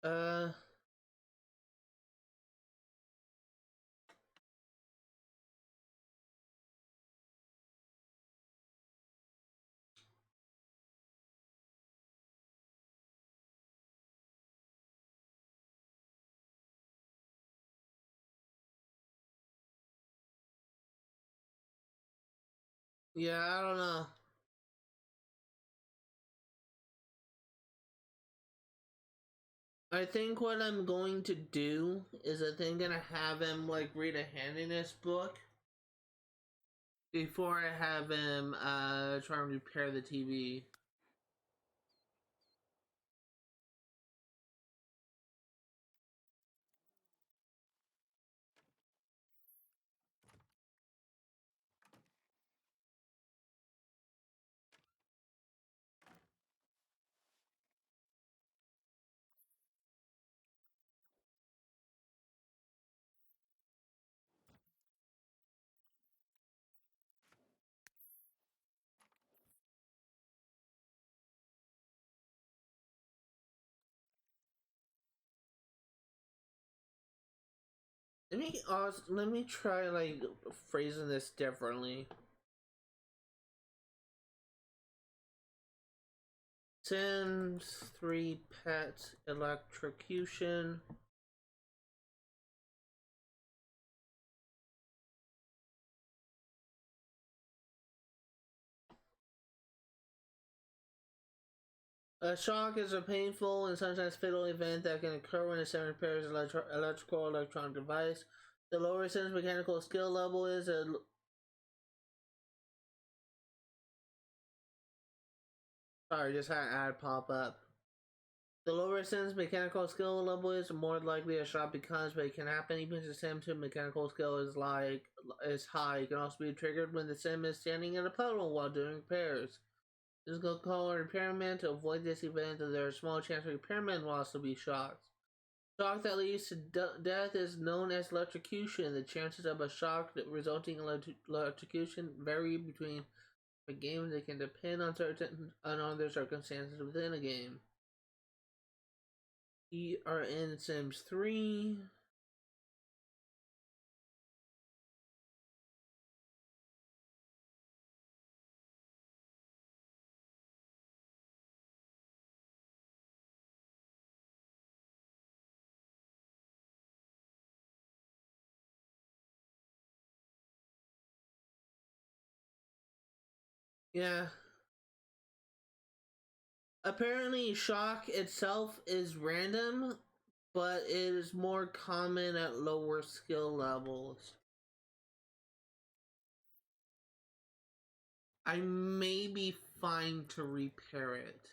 Uh yeah, I don't know. I think what I'm going to do is I think I'm gonna have him like read a handiness book before I have him try and repair the TV. Let me try like phrasing this differently. Sims 3 pet electrocution. A shock is a painful and sometimes fatal event that can occur when a sim repairs an electrical or electronic device. The lower sim's mechanical skill level is a sorry, just had an ad pop up. The lower a sim's mechanical skill level is, the more likely a shock becomes, but it can happen even if the sim's mechanical skill is high. It can also be triggered when the sim is standing in a puddle while doing repairs. This is called repairman. To avoid this event, there is a small chance repairman will also be shocked. Shock that leads to death is known as electrocution. The chances of a shock resulting in electrocution vary between the games. They can depend on certain and other circumstances within a game. We are in Sims 3. Yeah. Apparently, shock itself is random, but it is more common at lower skill levels. I may be fine to repair it.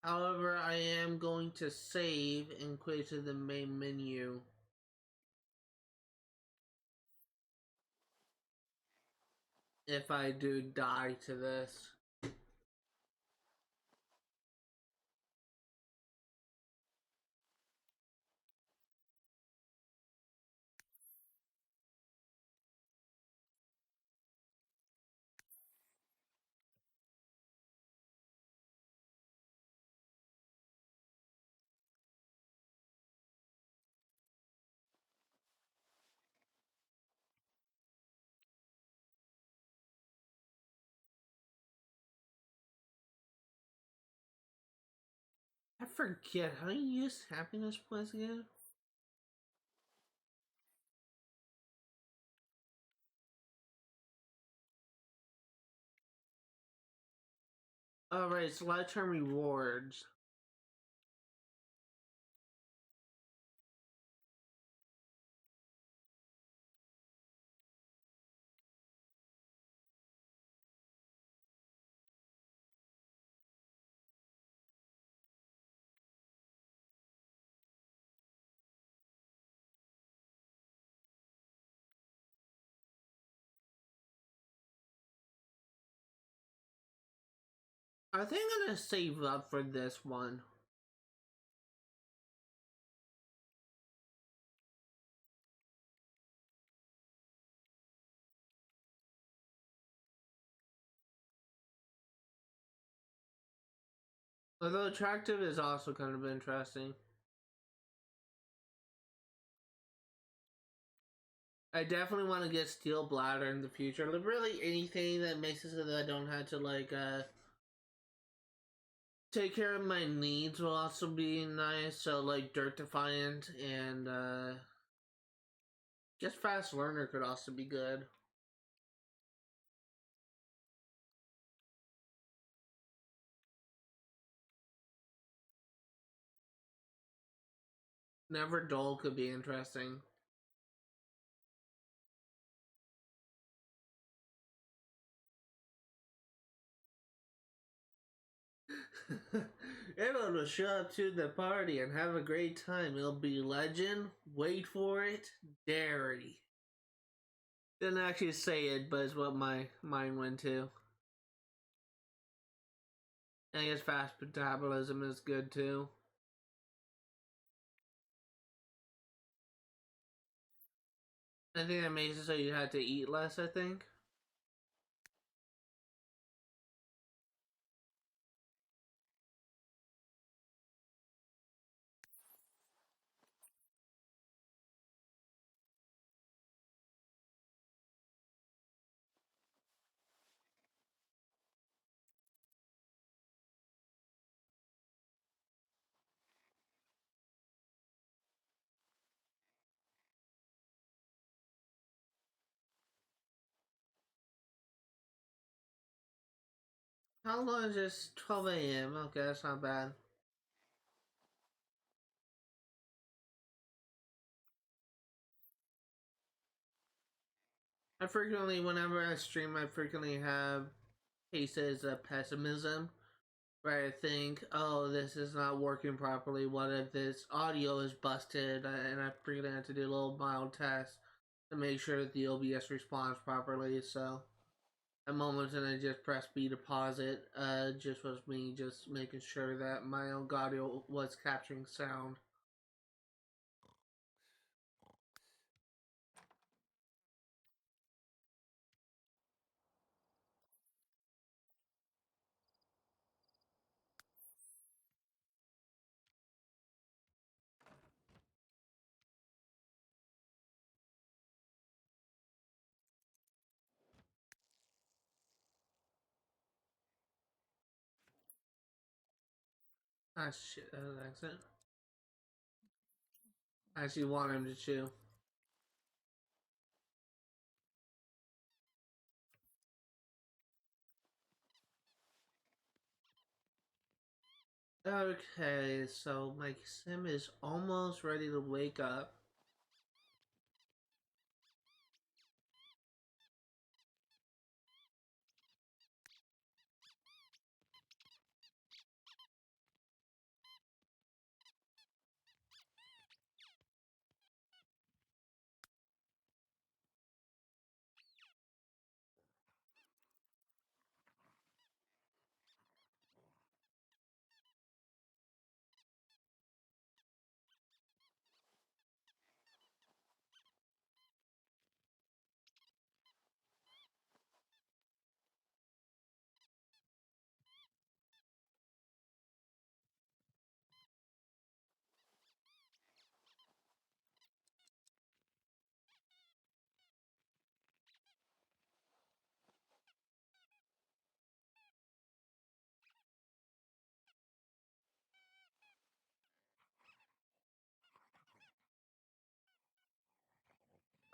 However, I am going to save and quit to the main menu. If I do die to this. I forget how you use happiness points again. Alright, it's lifetime rewards. I think I'm gonna save up for this one. Although attractive is also kind of interesting. I definitely want to get steel bladder in the future. Like really anything that makes it so that I don't have to take care of my needs will also be nice. So like dirt defiant and just fast learner could also be good. Never dull could be interesting. Everyone will show up to the party and have a great time. It'll be legend. Wait for it. Dairy. Didn't actually say it, but it's what my mind went to. And I guess fast metabolism is good too. I think that makes it so you had to eat less, I think. How long is this? 12 a.m. Okay, that's not bad. Whenever I stream, I frequently have cases of pessimism where I think, oh, this is not working properly. What if this audio is busted? And I frequently have to do a little mild test to make sure that the OBS responds properly. So, at moments when I just press B to pause it, just was me just making sure that my own audio was capturing sound. Ah, shit, that was an accident. I actually want him to chew. Okay, so my sim is almost ready to wake up.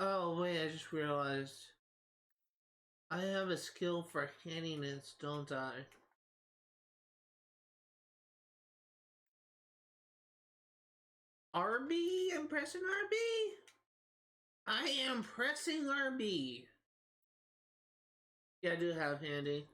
Oh wait, I just realized I have a skill for handiness, don't I? RB? I'm pressing RB? I am pressing RB. Yeah, I do have handy.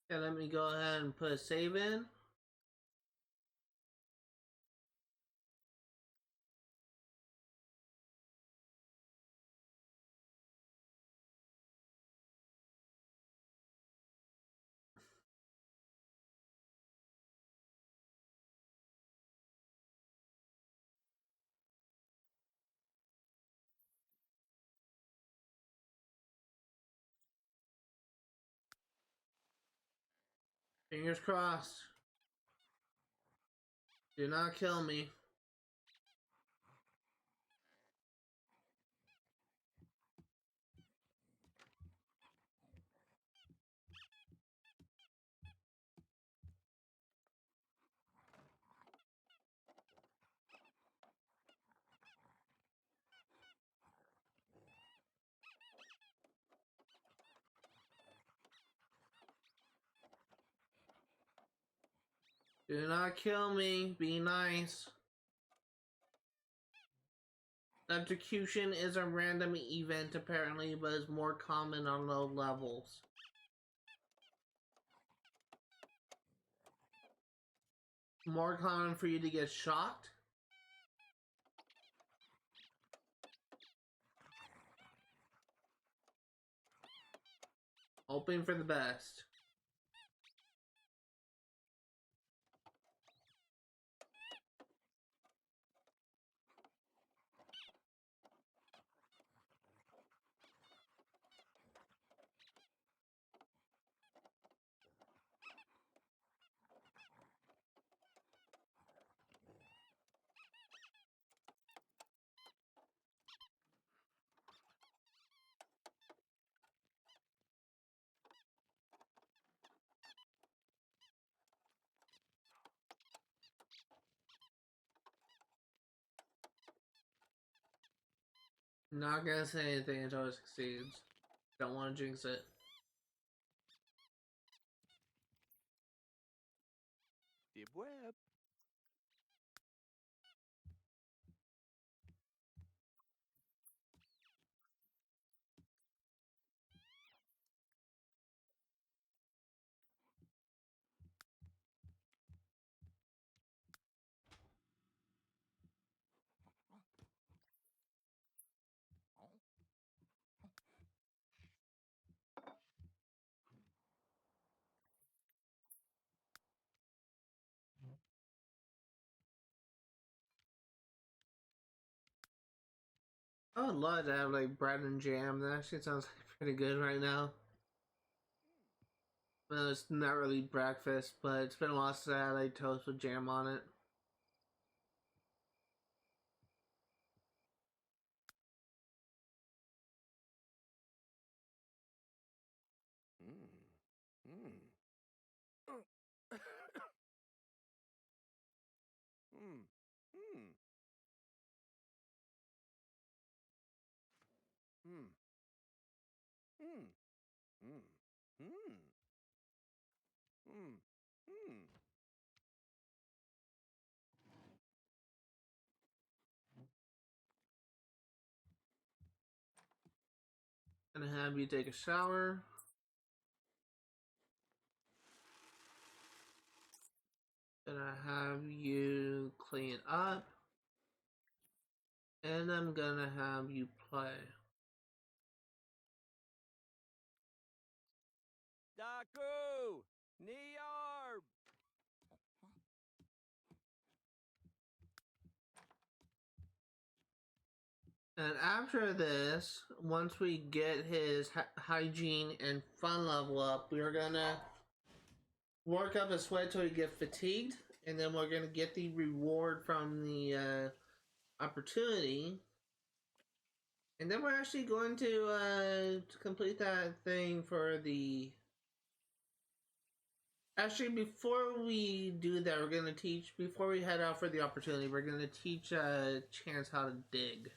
Yeah, let me go ahead and put a save in. Fingers crossed. Do not kill me. Do not kill me. Be nice. Execution is a random event apparently, but is more common on low levels. More common for you to get shot. Hoping for the best. Not gonna say anything until it succeeds. Don't want to jinx it. Deep web. I would love to have like bread and jam. That actually sounds like pretty good right now. Well, it's not really breakfast, but it's been a while since I had like toast with jam on it. Mm. Mm. Mm. Mm. Mm. Mm. Mm. Mm. Mm. Mm. Gonna have you take a shower. Gonna have you clean up. And I'm gonna have you play. Daku! Niarb! And after this, once we get his hygiene and fun level up, we're gonna work up a sweat till we get fatigued, and then we're gonna get the reward from the opportunity, and then we're actually going to complete that thing for the. Actually, before we do that, we're gonna teach. Before we head out for the opportunity, we're gonna teach Chance how to dig.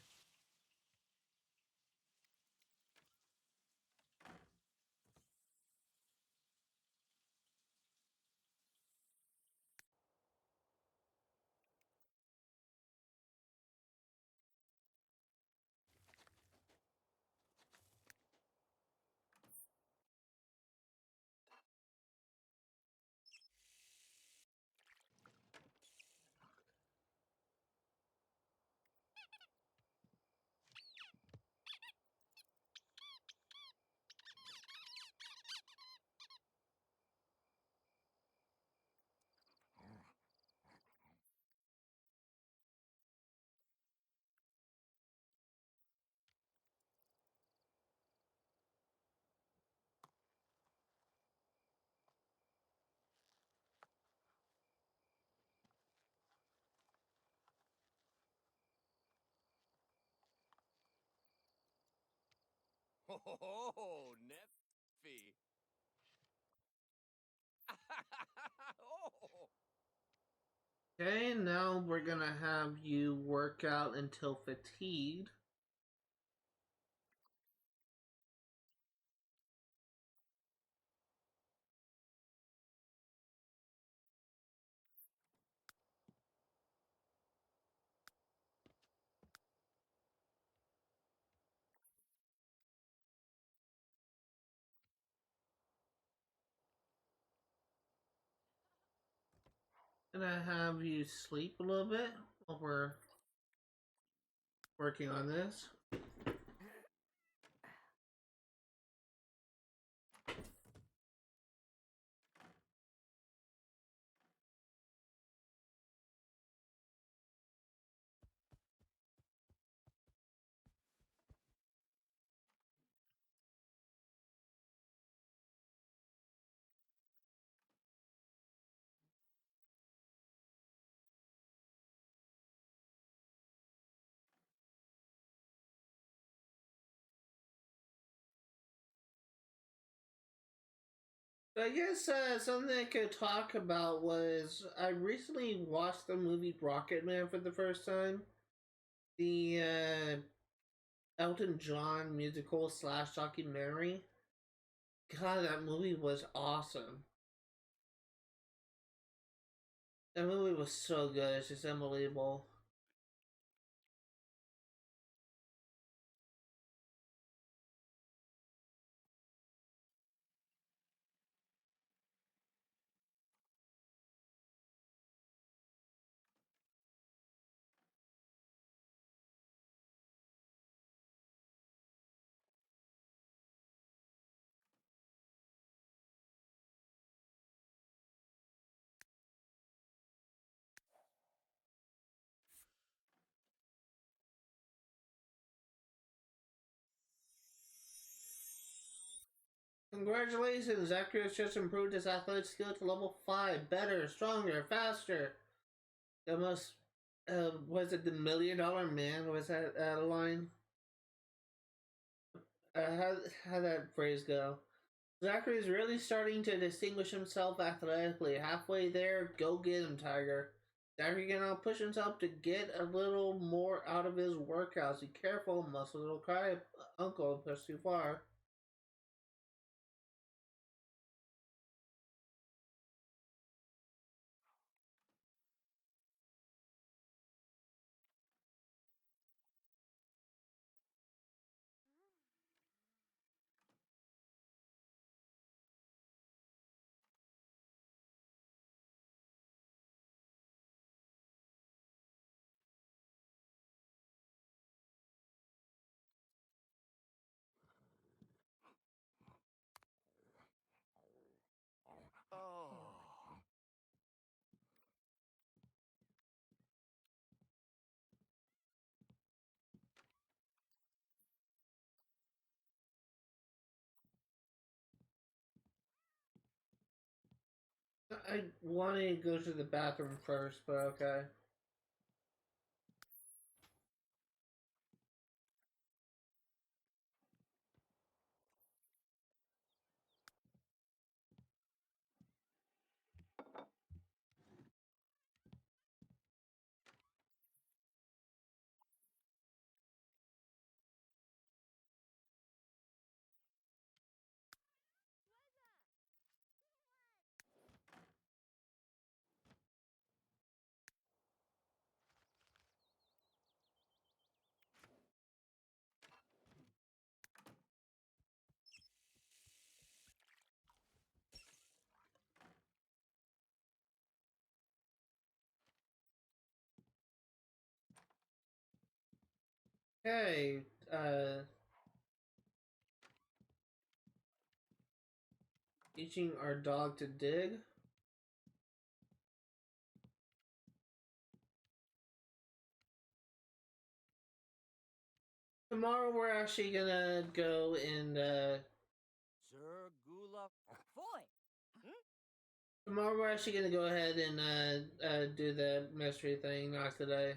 Oh, Neffy. Oh. Okay, now we're gonna have you work out until fatigued. Gonna have you sleep a little bit while we're working on this. So I guess something I could talk about was I recently watched the movie Rocket Man for the first time. The Elton John musical slash documentary. God, that movie was awesome. That movie was so good. It's just unbelievable. Congratulations, Zachary has just improved his athletic skill to level 5. Better, stronger, faster. The most, was it the $1,000,000 man? Was that a line? How that phrase go? Zachary is really starting to distinguish himself athletically. Halfway there, go get him, Tiger. Zachary can now push himself to get a little more out of his workouts. Be careful, muscles will cry, Uncle, push too far. Oh. I wanted to go to the bathroom first, but okay. Hey, teaching our dog to dig. Tomorrow we're actually gonna go and Sir Gula. Boy! tomorrow we're actually gonna go ahead and do the mystery thing, not today.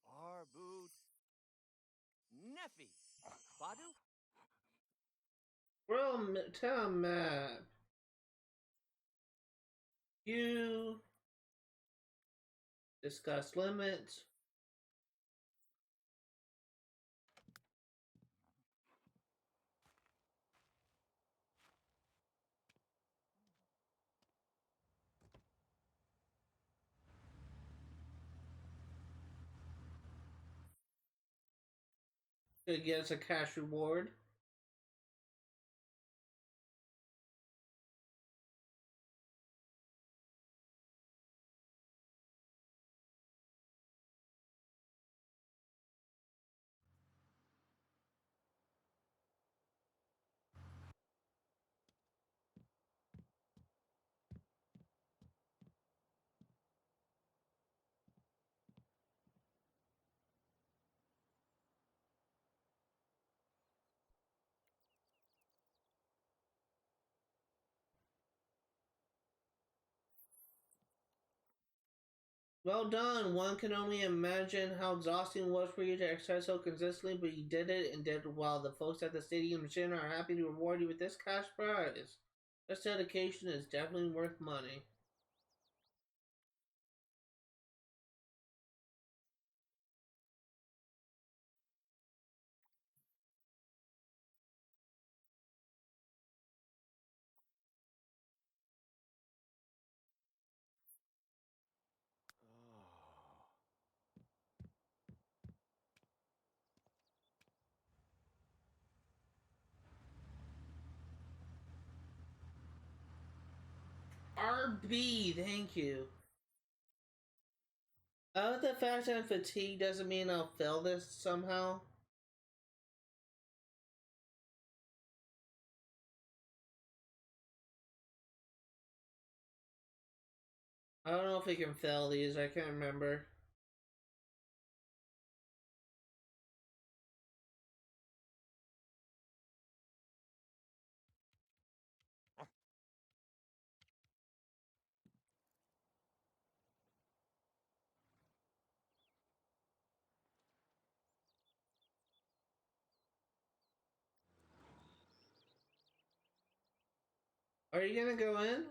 Arboot. Neffy. Badu. World town map. You discuss limits. It gets a cash reward. Well done. One can only imagine how exhausting it was for you to exercise so consistently, but you did it and did it well. The folks at the stadium gym are happy to reward you with this cash prize. This dedication is definitely worth money. RB, thank you. The fact that I'm fatigued doesn't mean I'll fail this somehow. I don't know if we can fail these, I can't remember. Are you gonna go in?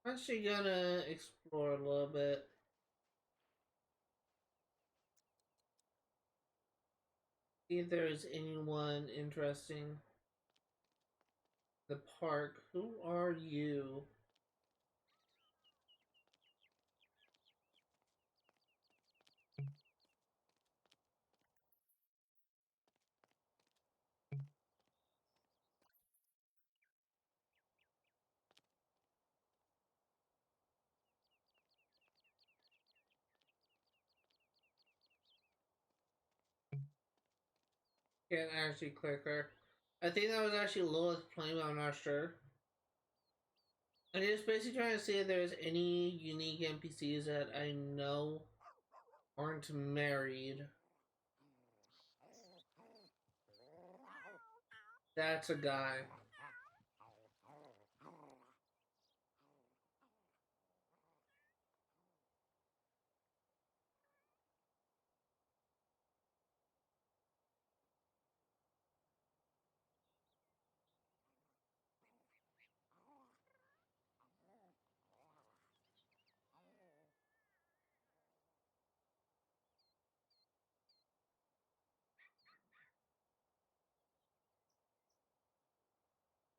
I'm actually gonna explore a little bit. See if there is anyone interesting. The park. Who are you? Can't actually click her. I think that was actually Lilith playing, but I'm not sure. I'm just basically trying to see if there's any unique NPCs that I know aren't married. That's a guy.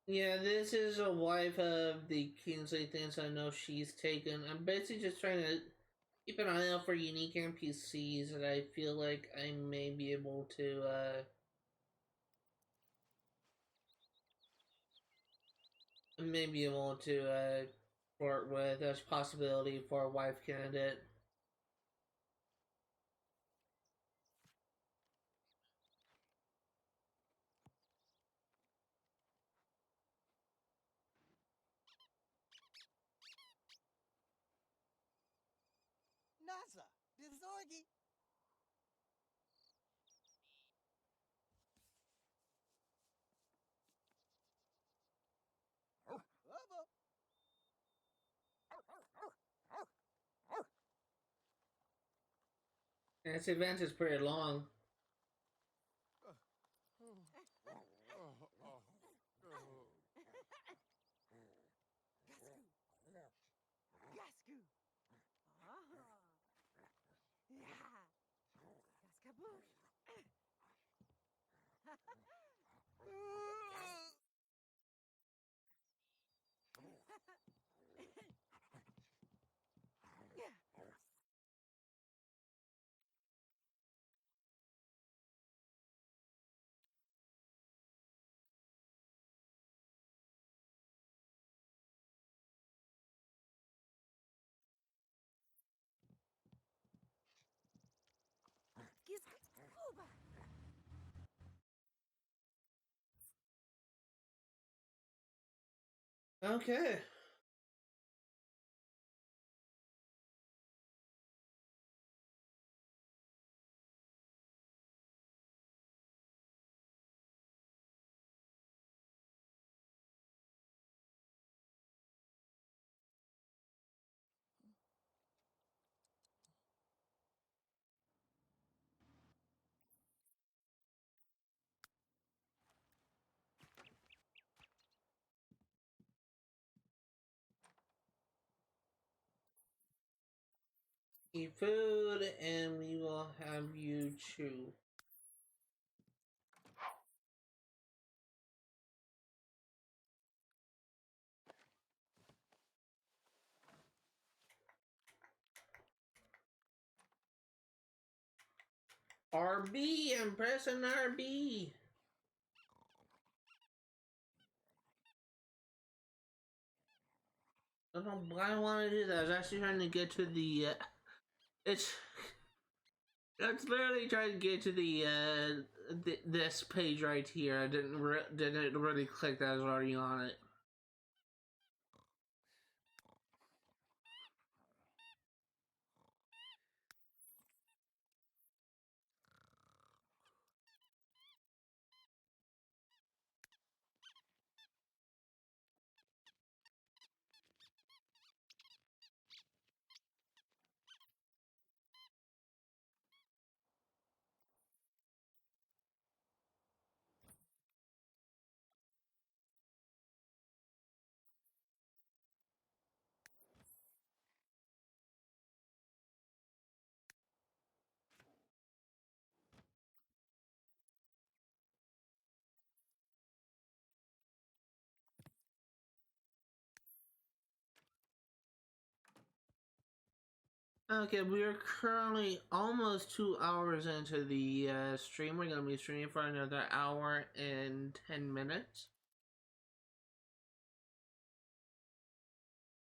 Yeah, this is a wife of the Kingsley things I know she's taken. I'm basically just trying to keep an eye out for unique NPCs that I feel like I may be able to flirt with as possibility for a wife candidate. NASA, the Zorgi. Bubba. And this event is pretty long. Gasku. Ah. Yeah. Gaskaboosh. Giskooba. Okay. Eat food, and we will have you chew. RB, I'm pressing RB. I don't know why I want to do that. I was actually trying to get to the. It's literally trying to get to the this page right here. I didn't really click that. I was already on it. Okay, we are currently almost 2 hours into the stream. We're gonna be streaming for another hour and 10 minutes.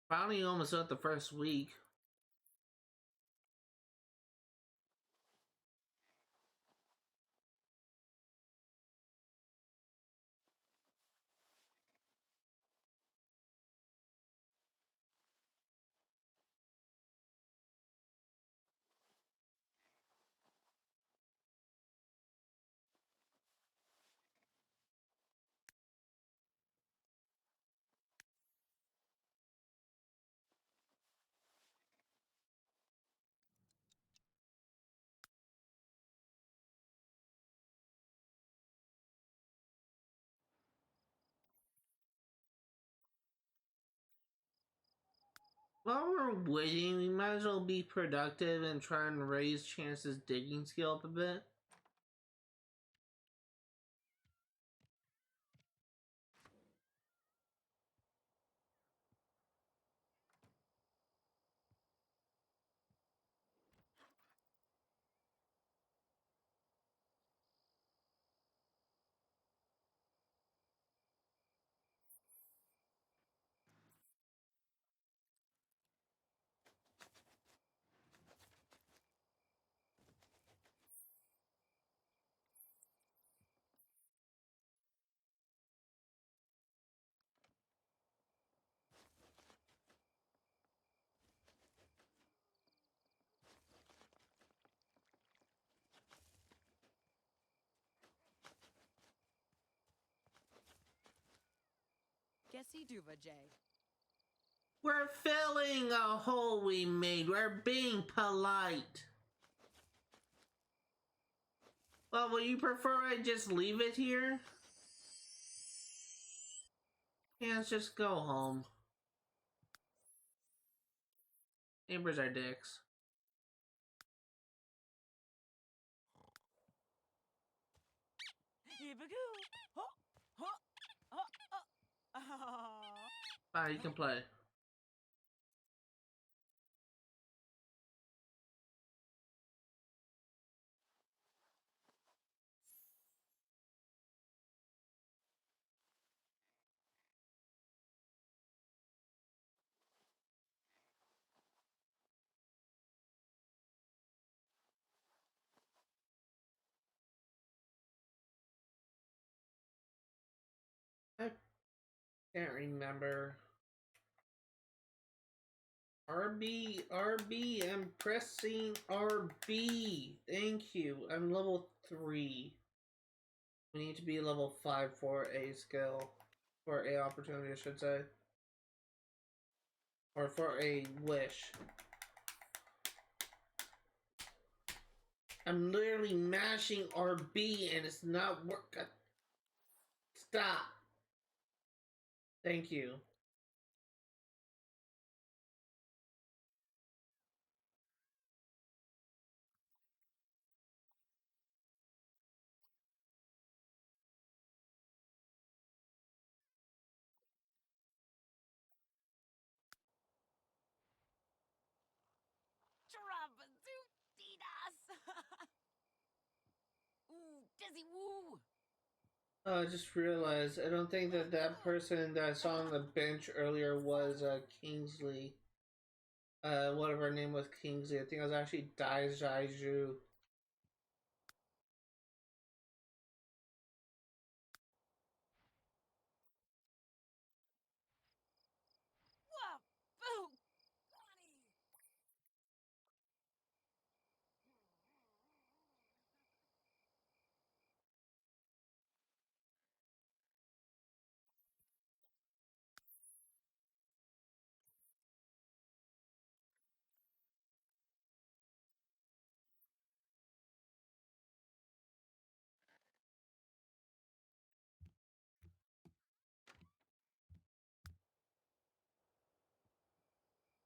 Finally, almost at the first week. While we're waiting, we might as well be productive and try and raise Chance's digging skill up a bit. Guessy Duva Jay. We're filling a hole we made. We're being polite. Well, will you prefer I just leave it here? Yeah, let's just go home. Neighbors are dicks. Fine, you can play. I can't remember. RB, I'm pressing RB. Thank you. I'm level 3. We need to be level 5 for a skill. For a opportunity, I should say. Or for a wish. I'm literally mashing RB and it's not working. Stop. Thank you. Dizzy woo! Oh, I just realized I don't think that that person that I saw on the bench earlier was Kingsley. Whatever her name was, Kingsley. I think it was actually Dai Jaiju. Whoa! Boo!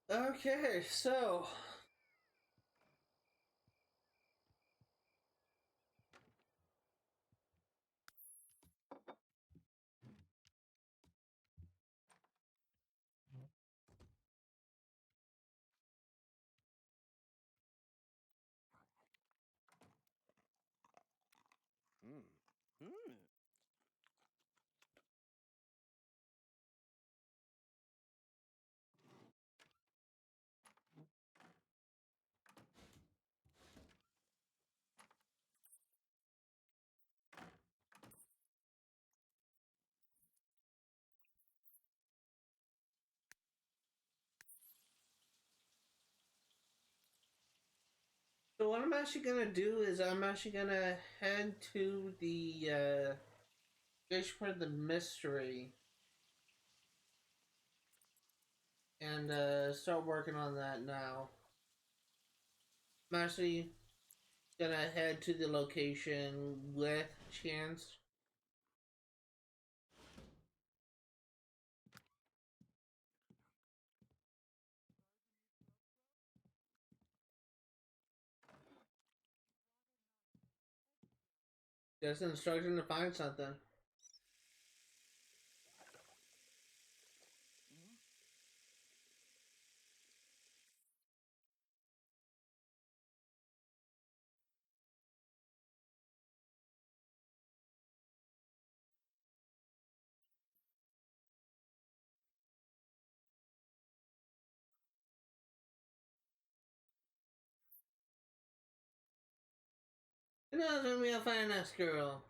Okay, so what I'm actually gonna do is I'm actually gonna head to the station for the mystery and start working on that now. I'm actually gonna head to the location with Chance. Just an instruction to find something. You know, it's gonna be a finance girl.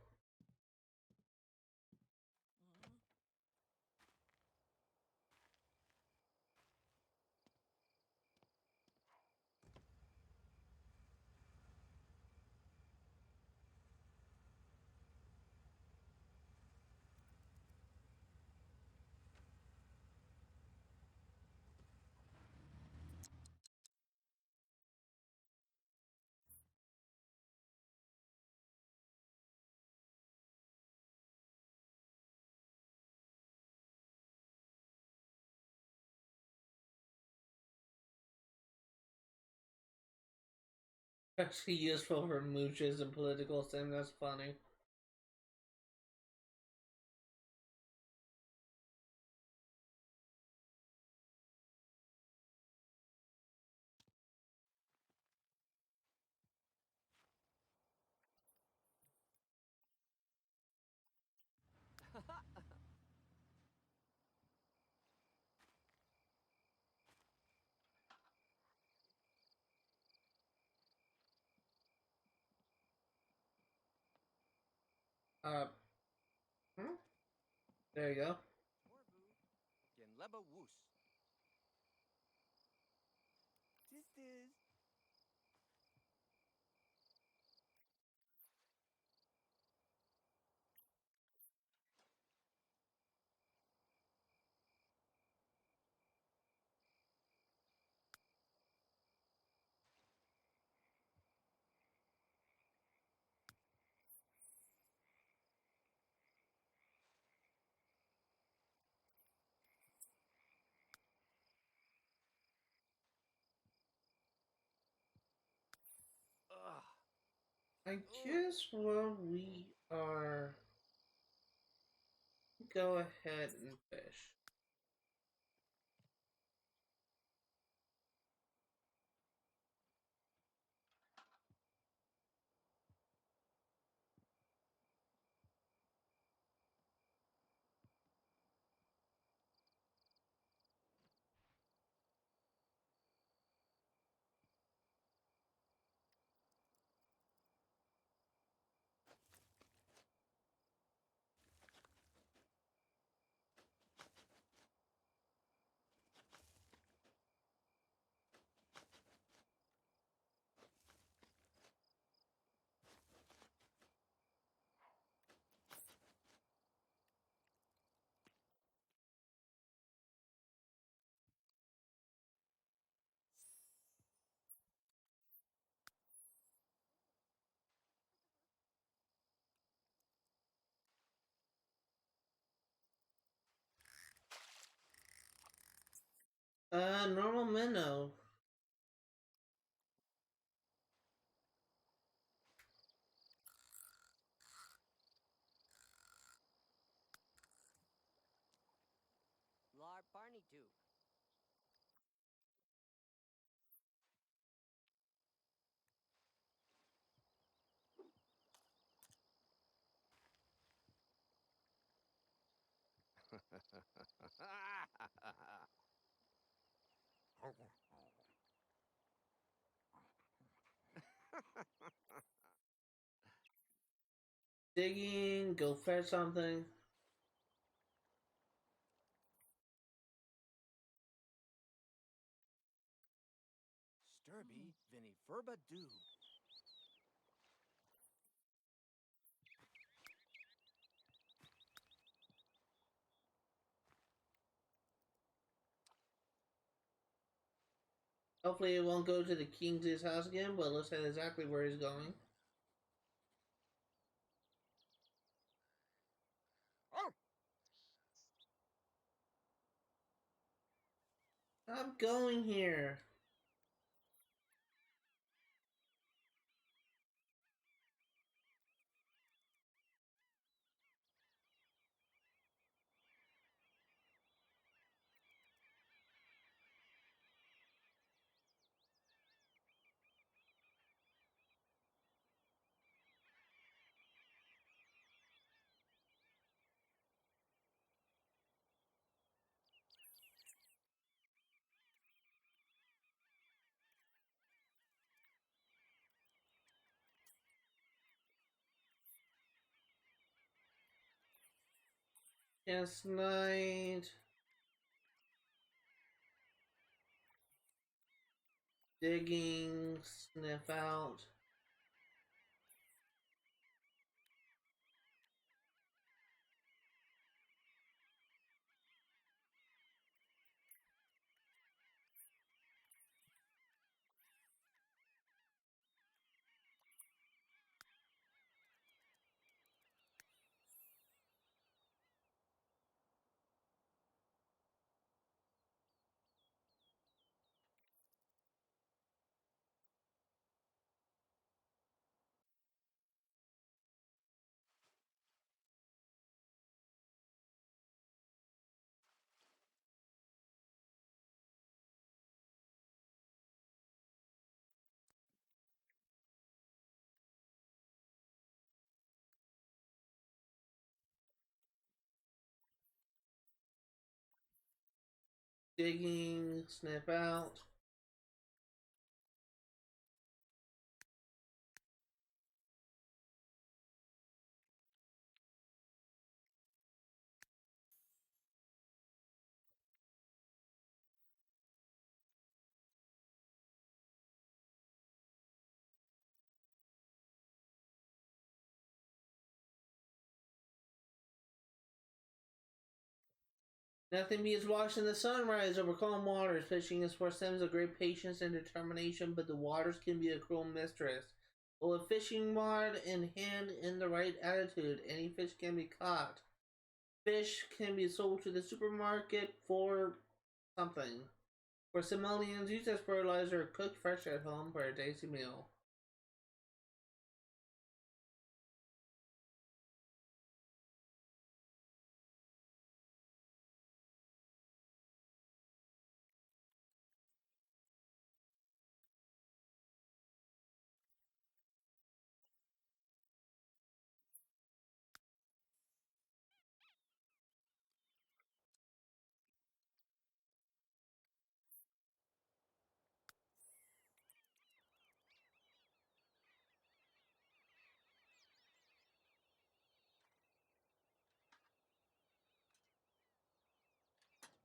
Actually useful for mooches and political sim. That's funny. Uh, hmm? There you go. Can leba woos. Just is. Ugh. I guess while we are, go ahead and fish. Normal minnow. Lar Barney too. Digging, go fetch something. Sturby Vinny Furba do. Hopefully it won't go to the king's house again, but it looks like exactly where he's going. I'm going here. Yes, night. Digging, sniff out. Digging, sniff out. Nothing beats watching the sunrise over calm waters. Fishing is for stems of great patience and determination, but the waters can be a cruel mistress. But with fishing rod in hand in the right attitude, any fish can be caught. Fish can be sold to the supermarket for something. For simoleons, used as fertilizer, or cooked fresh at home for a tasty meal.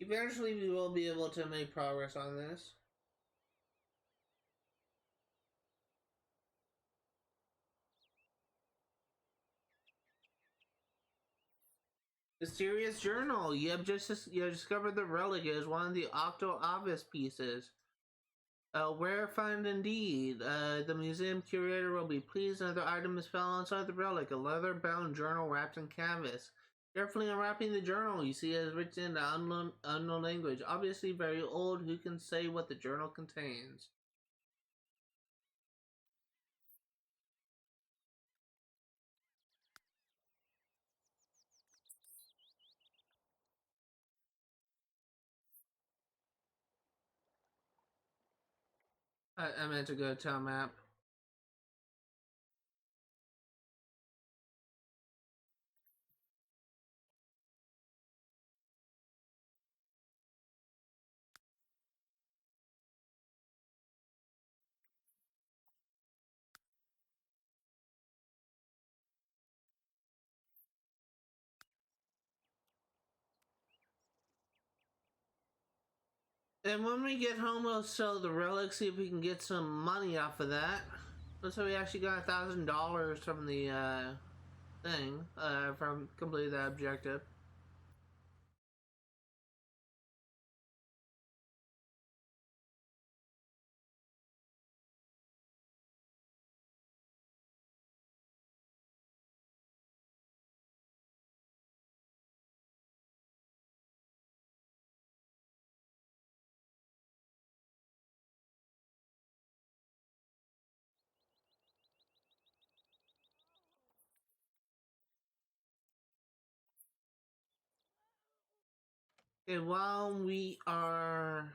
Eventually, we will be able to make progress on this. Mysterious Journal. You have discovered the relic is one of the Octo Obvious pieces. A rare find indeed. The museum curator will be pleased. Another item is found inside the relic, a leather-bound journal wrapped in canvas. Carefully unwrapping the journal, you see it is written in an unknown language. Obviously very old. Who can say what the journal contains? I meant to go to a map. And when we get home, we'll sell the relic, see if we can get some money off of that. Looks like we actually got $1,000 from the thing, from completing that objective. Okay, while we are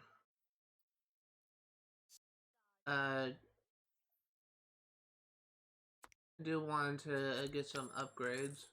do want to get some upgrades.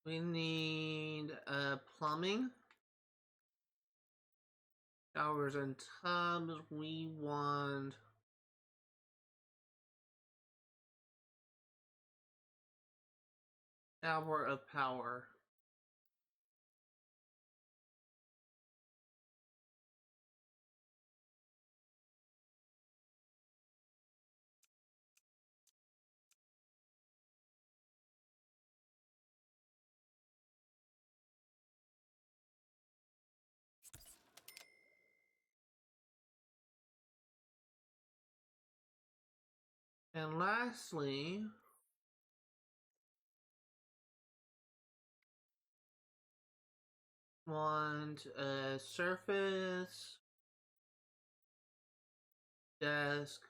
We need plumbing, showers and tubs. We want Tower of Power. And lastly, want a surface, desk,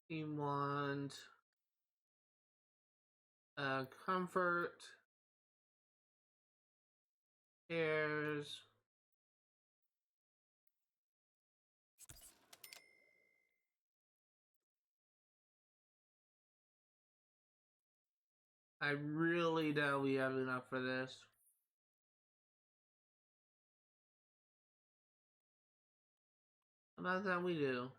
we want comfort, chairs, I really doubt we have enough for this. How about that we do?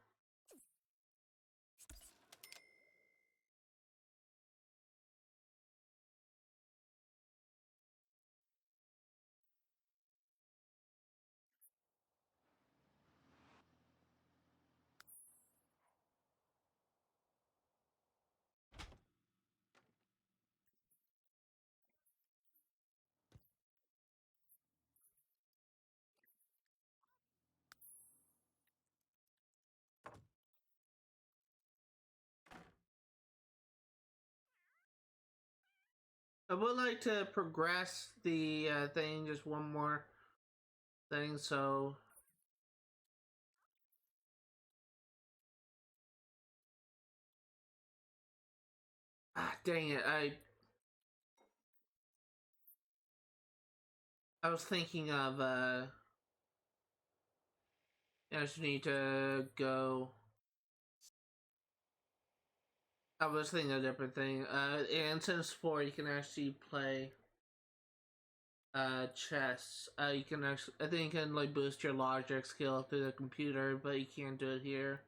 I would like to progress the thing, just one more thing, so... Ah, dang it, I was thinking of, I just need to go... I was thinking a different thing. In Sims 4, you can actually play chess. You can actually, I think, you can like boost your logic skill through the computer, but you can't do it here.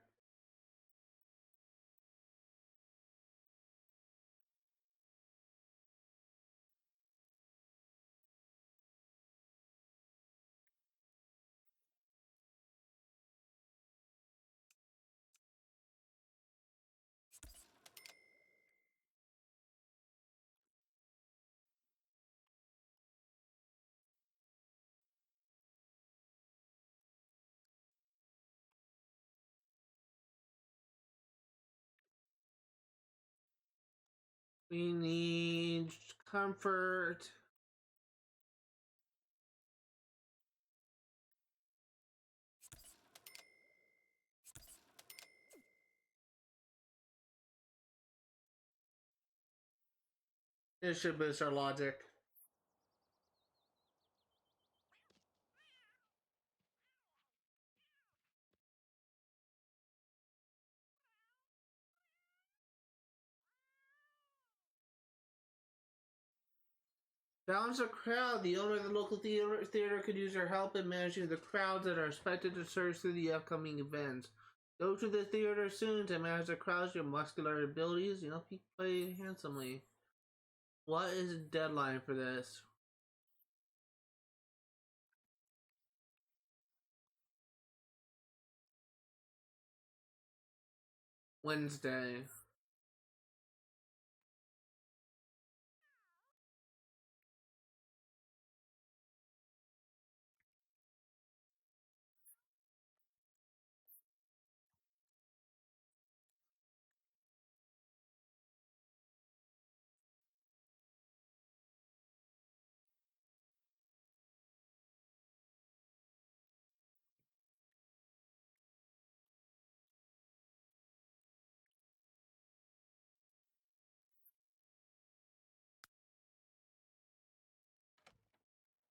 We need comfort. This should boost our logic. Balance the crowd. The owner of the local theater could use your help in managing the crowds that are expected to surge through the upcoming events. Go to the theater soon to manage the crowds. Your muscular abilities, you play handsomely. What is the deadline for this? Wednesday.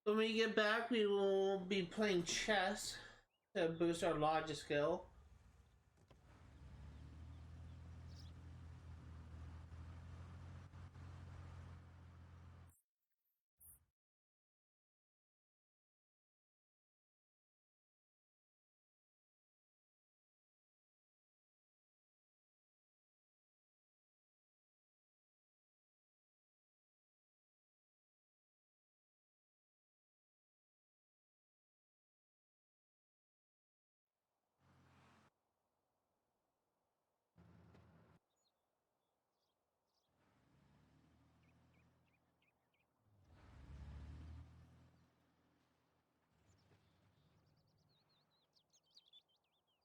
When we get back, we will be playing chess to boost our logic skill.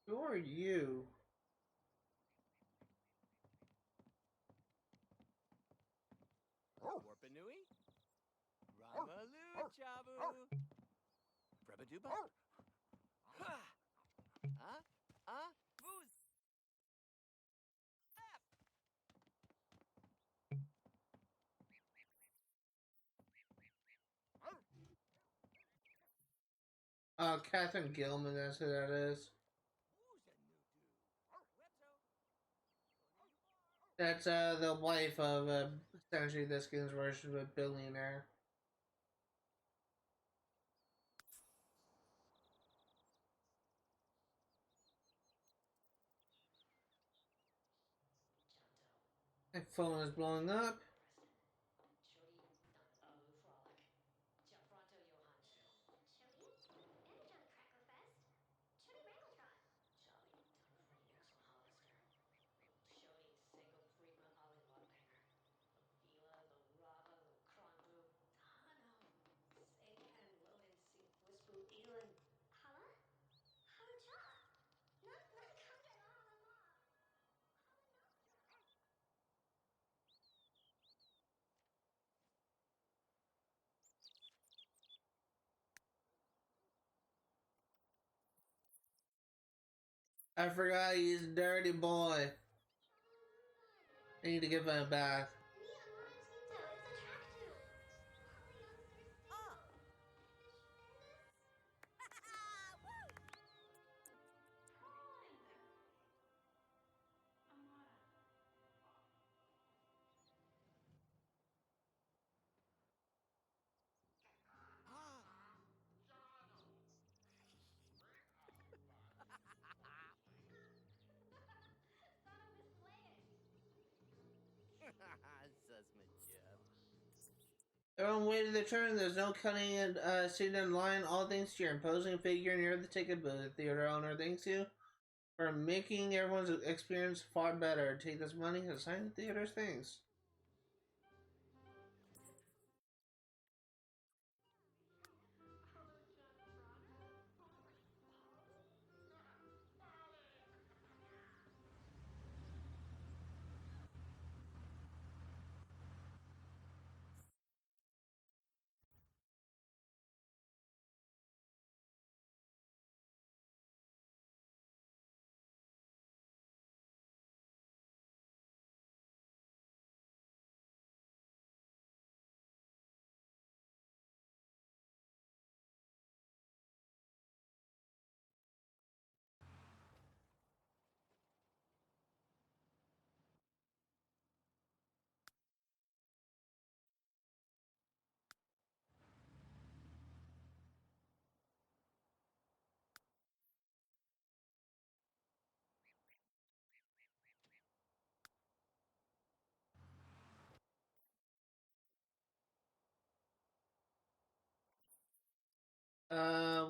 Who are you? Warpanui? Ramalu Chabu! Frebaduba? Ha! Huh? Huh? Booze! Catherine Gilman, that's who that is. That's the wife of essentially this game's version of a billionaire. My phone is blowing up. I forgot he's a dirty boy. I need to give him a bath. Says my Jeff. Everyone waited their turn. There's no cutting it, sitting in line. All thanks to your imposing figure near the ticket booth. Theater owner thanks you for making everyone's experience far better. Take this money and sign the theater's things.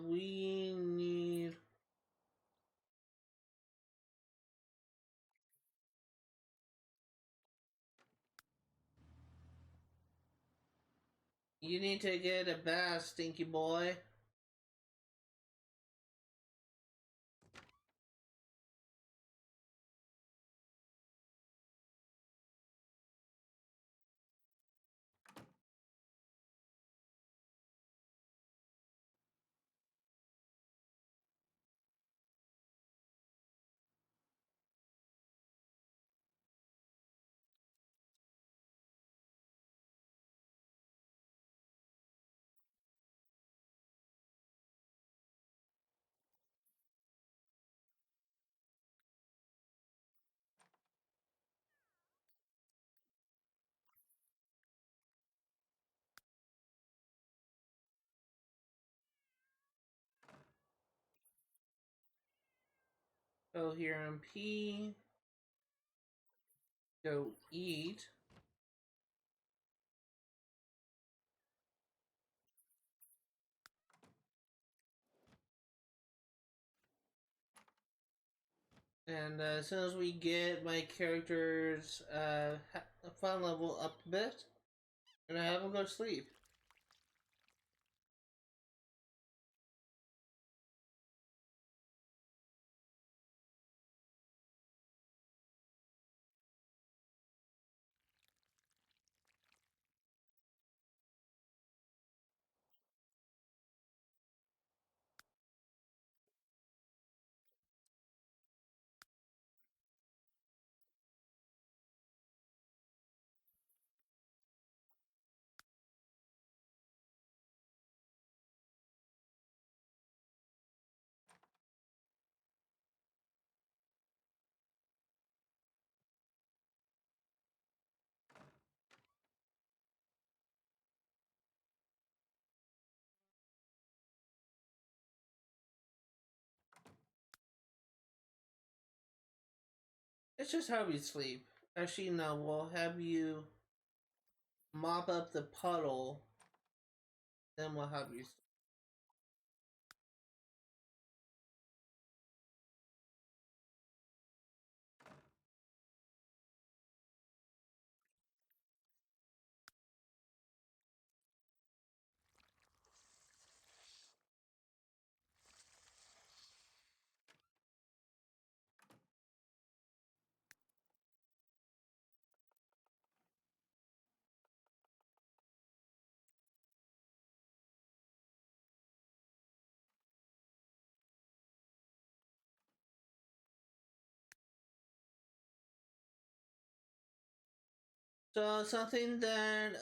We need. You need to get a bath, stinky boy. Go here and pee. Go eat. And as soon as we get my character's fun level up a bit, I'm gonna have him go to sleep. It's just how we sleep. Actually, no, we'll have you mop up the puddle, then we'll have you sleep. So something that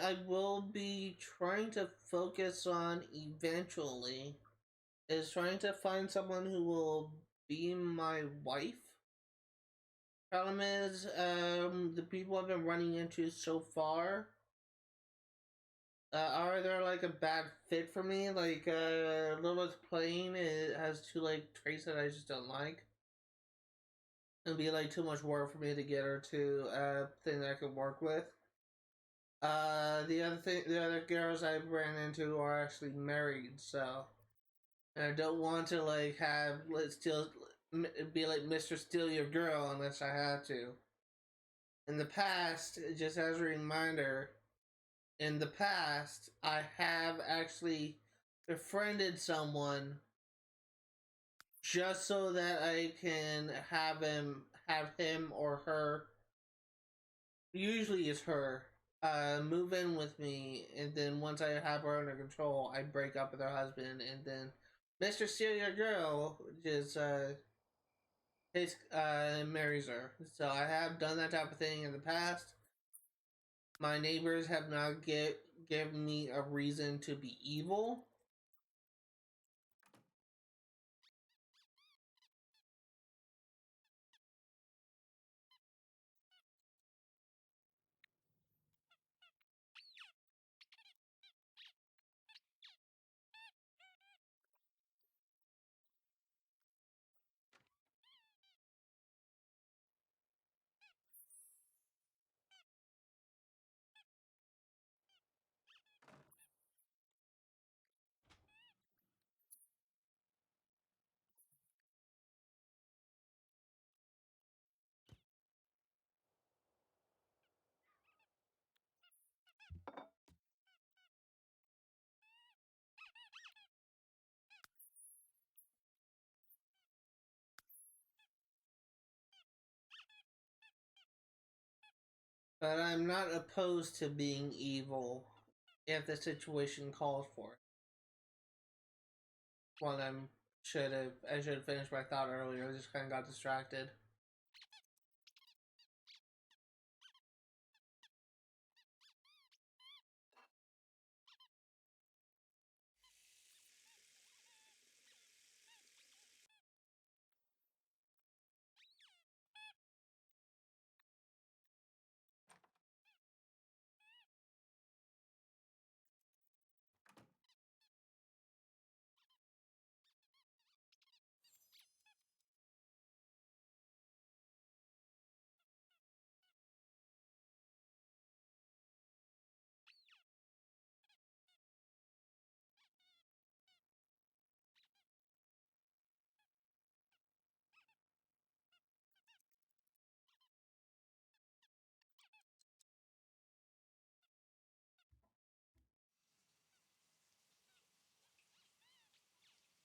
I will be trying to focus on eventually is trying to find someone who will be my wife. Problem is, the people I've been running into so far are they like a bad fit for me. Like Lilith's playing it has two like traits that I just don't like. It'd be like too much work for me to get her to a thing that I could work with. The other girls I ran into are actually married, so and I don't want to like have let's still be like Mr. Steal Your Girl unless I have to. In the past, just as a reminder, in the past I have actually befriended someone just so that I can have him or her, usually it's her, move in with me, and then once I have her under control, I break up with her husband, and then Mr. Steal Your Girl just marries her. So I have done that type of thing in the past. My neighbors have not given me a reason to be evil. But I'm not opposed to being evil if the situation calls for it. Well, I should have finished my thought earlier. I just kind of got distracted.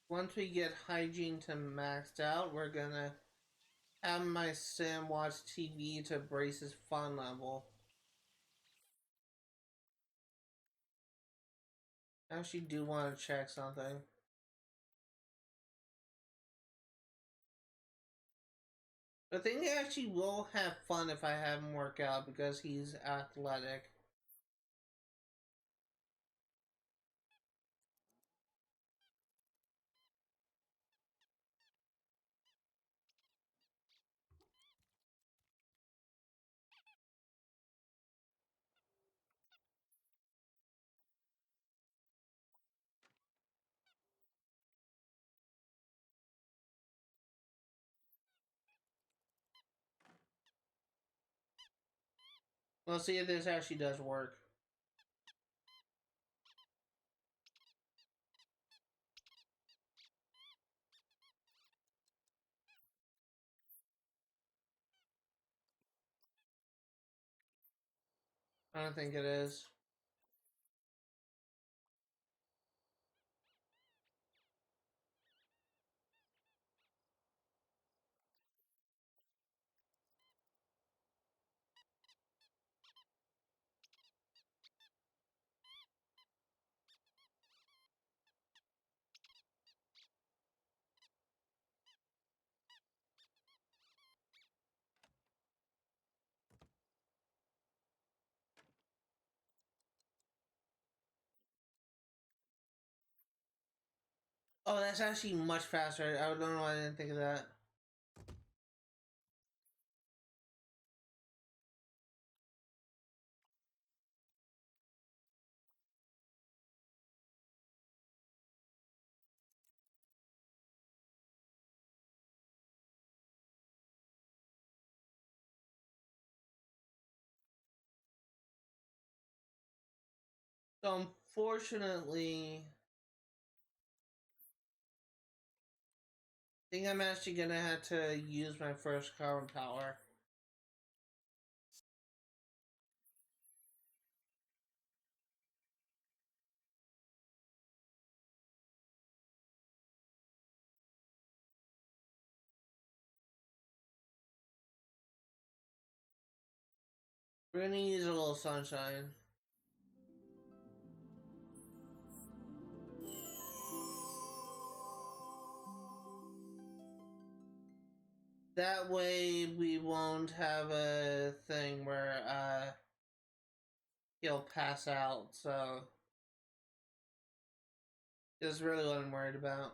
Once we get hygiene to maxed out, we're gonna have my sim watch TV to brace his fun level. I actually do want to check something. I think he actually will have fun if I have him work out because he's athletic. We'll see if this actually does work. I don't think it is. Oh, that's actually much faster. I don't know why I didn't think of that. So unfortunately, I think I'm actually gonna have to use my first carbon power. We're gonna use a little sunshine. That way we won't have a thing where he'll pass out, so that's really what I'm worried about.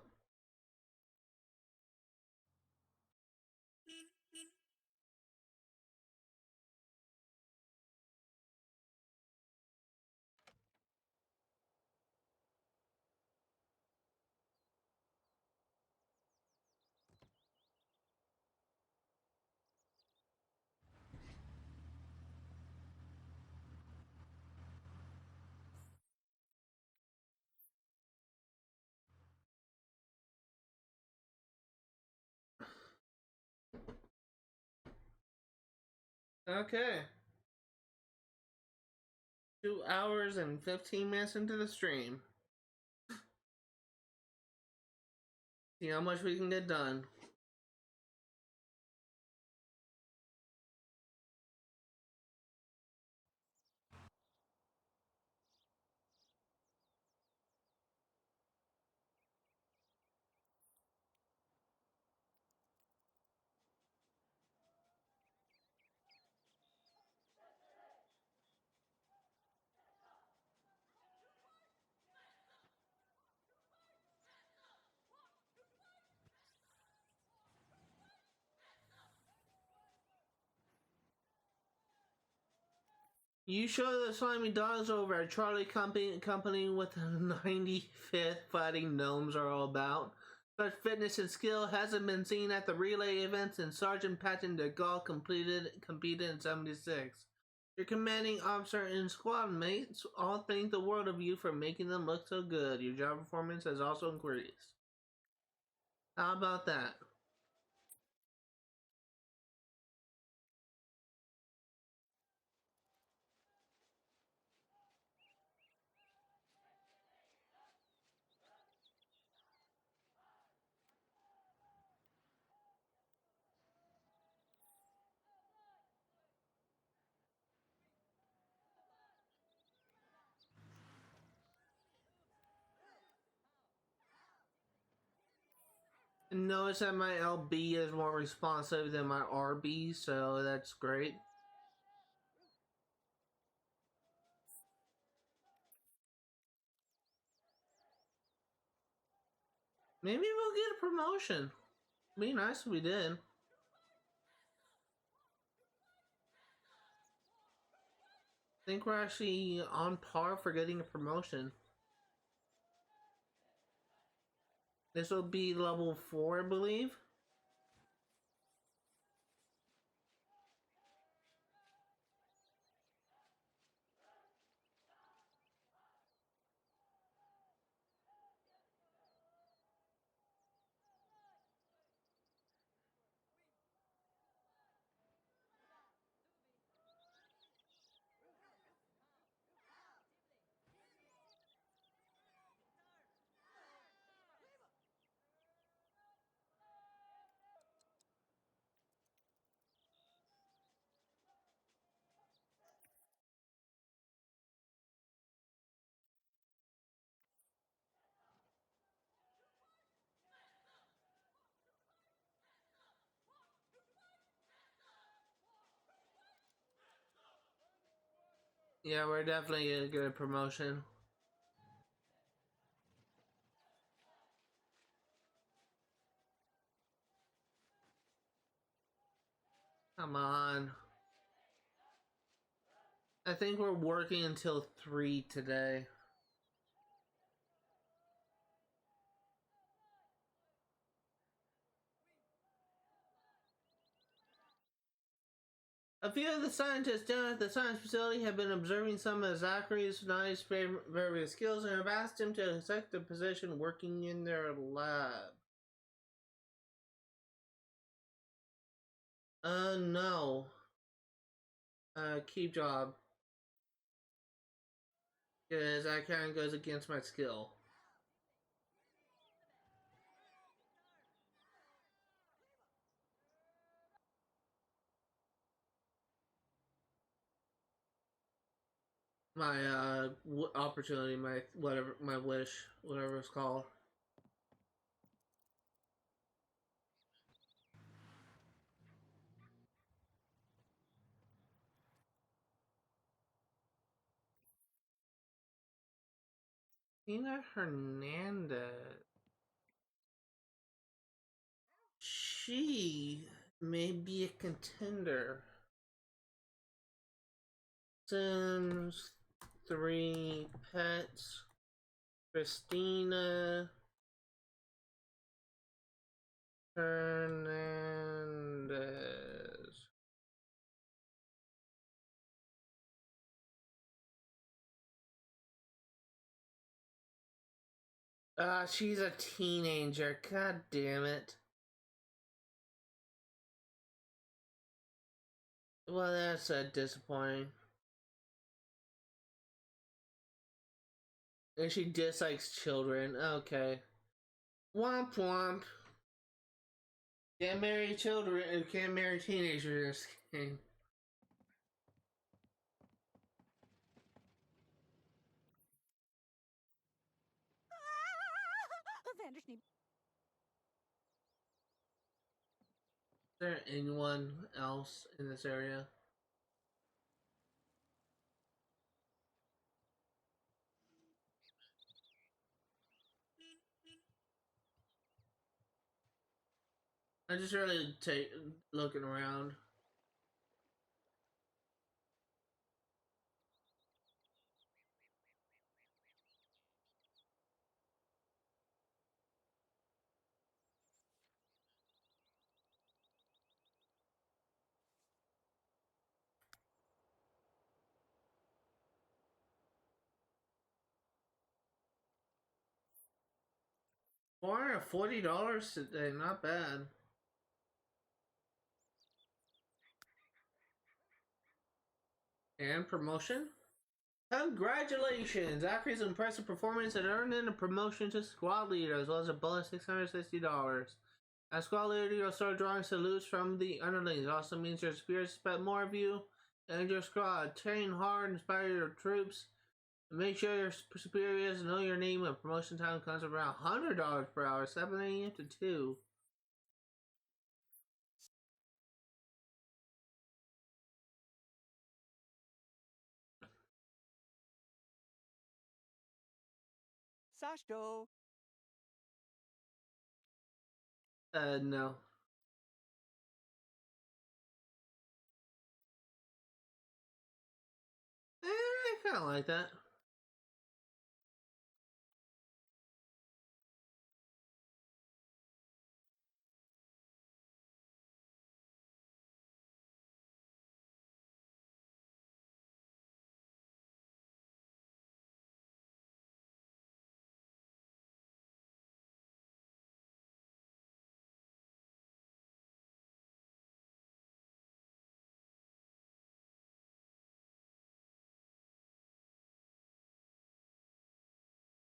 Okay. 2 hours and 15 minutes into the stream. See how much we can get done. You show the slimy dogs over at Charlie Company what the 95th Fighting Gnomes are all about. Such fitness and skill hasn't been seen at the relay events and Sergeant Patton de Gaulle competed in 76. Your commanding officer and squad mates all think the world of you for making them look so good. Your job performance has also increased. How about that? Notice that my LB is more responsive than my RB, so that's great. Maybe we'll get a promotion. Be nice if we did. I think we're actually on par for getting a promotion. This will be level 4, I believe. Yeah, we're definitely gonna get a promotion. Come on. I think we're working until 3 today. A few of the scientists down at the science facility have been observing some of Zachary's nice various skills and have asked him to accept a position working in their lab. No. Keep job. Because that kind of goes against my skill. My, opportunity, my, whatever, my wish, whatever it's called. Tina Hernandez. She may be a contender. Sims, 3 pets, Christina Hernandez. She's a teenager. God damn it. Well, that's disappointing. And she dislikes children. Okay. Womp womp. Can't marry children. Can't marry teenagers in this game. Vandersneep. Is there anyone else in this area? I just really take looking around. $440 today, not bad. And promotion? Congratulations! Zachary's impressive performance had earned him a promotion to squad leader, as well as a bonus $660. As squad leader, you'll start drawing salutes from the underlings. It also means your superiors expect more of you and your squad. Train hard, inspire your troops. Make sure your superiors know your name when promotion time comes around. $100 per hour, 7 a.m. to 2. Sashto. No. I kind of like that.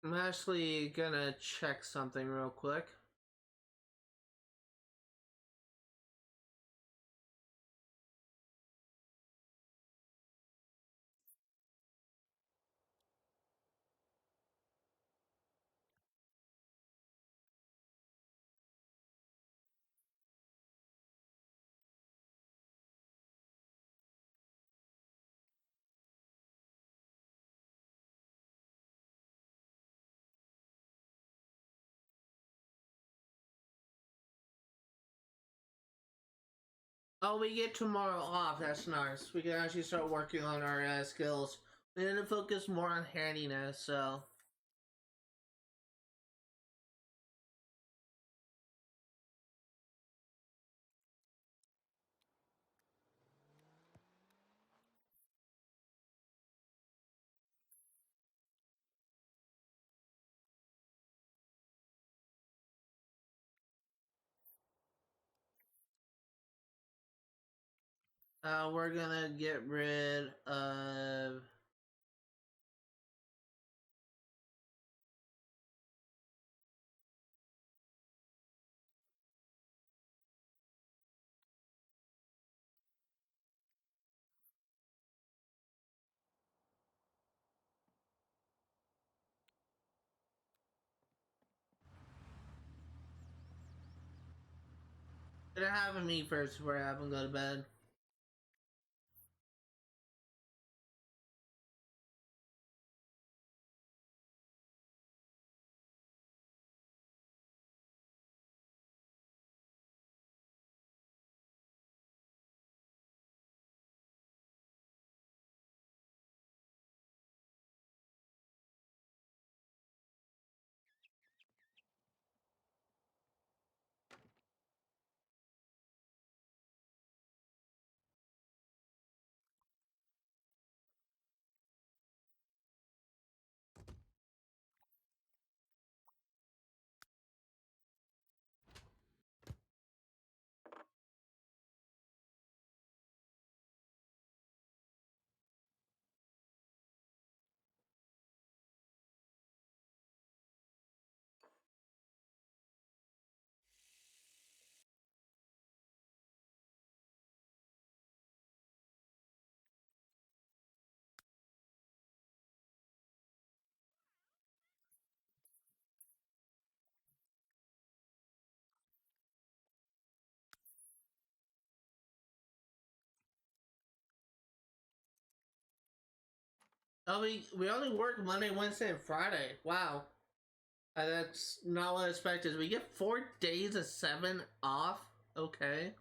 I'm actually gonna check something real quick. Oh, we get tomorrow off. That's nice. We can actually start working on our skills. We need to focus more on handiness, so. We're gonna get rid of. Gonna have him eat first before I have him go to bed. Oh, we only work Monday, Wednesday, and Friday. Wow. That's not what I expected. We get 4 days of 7 off. Okay.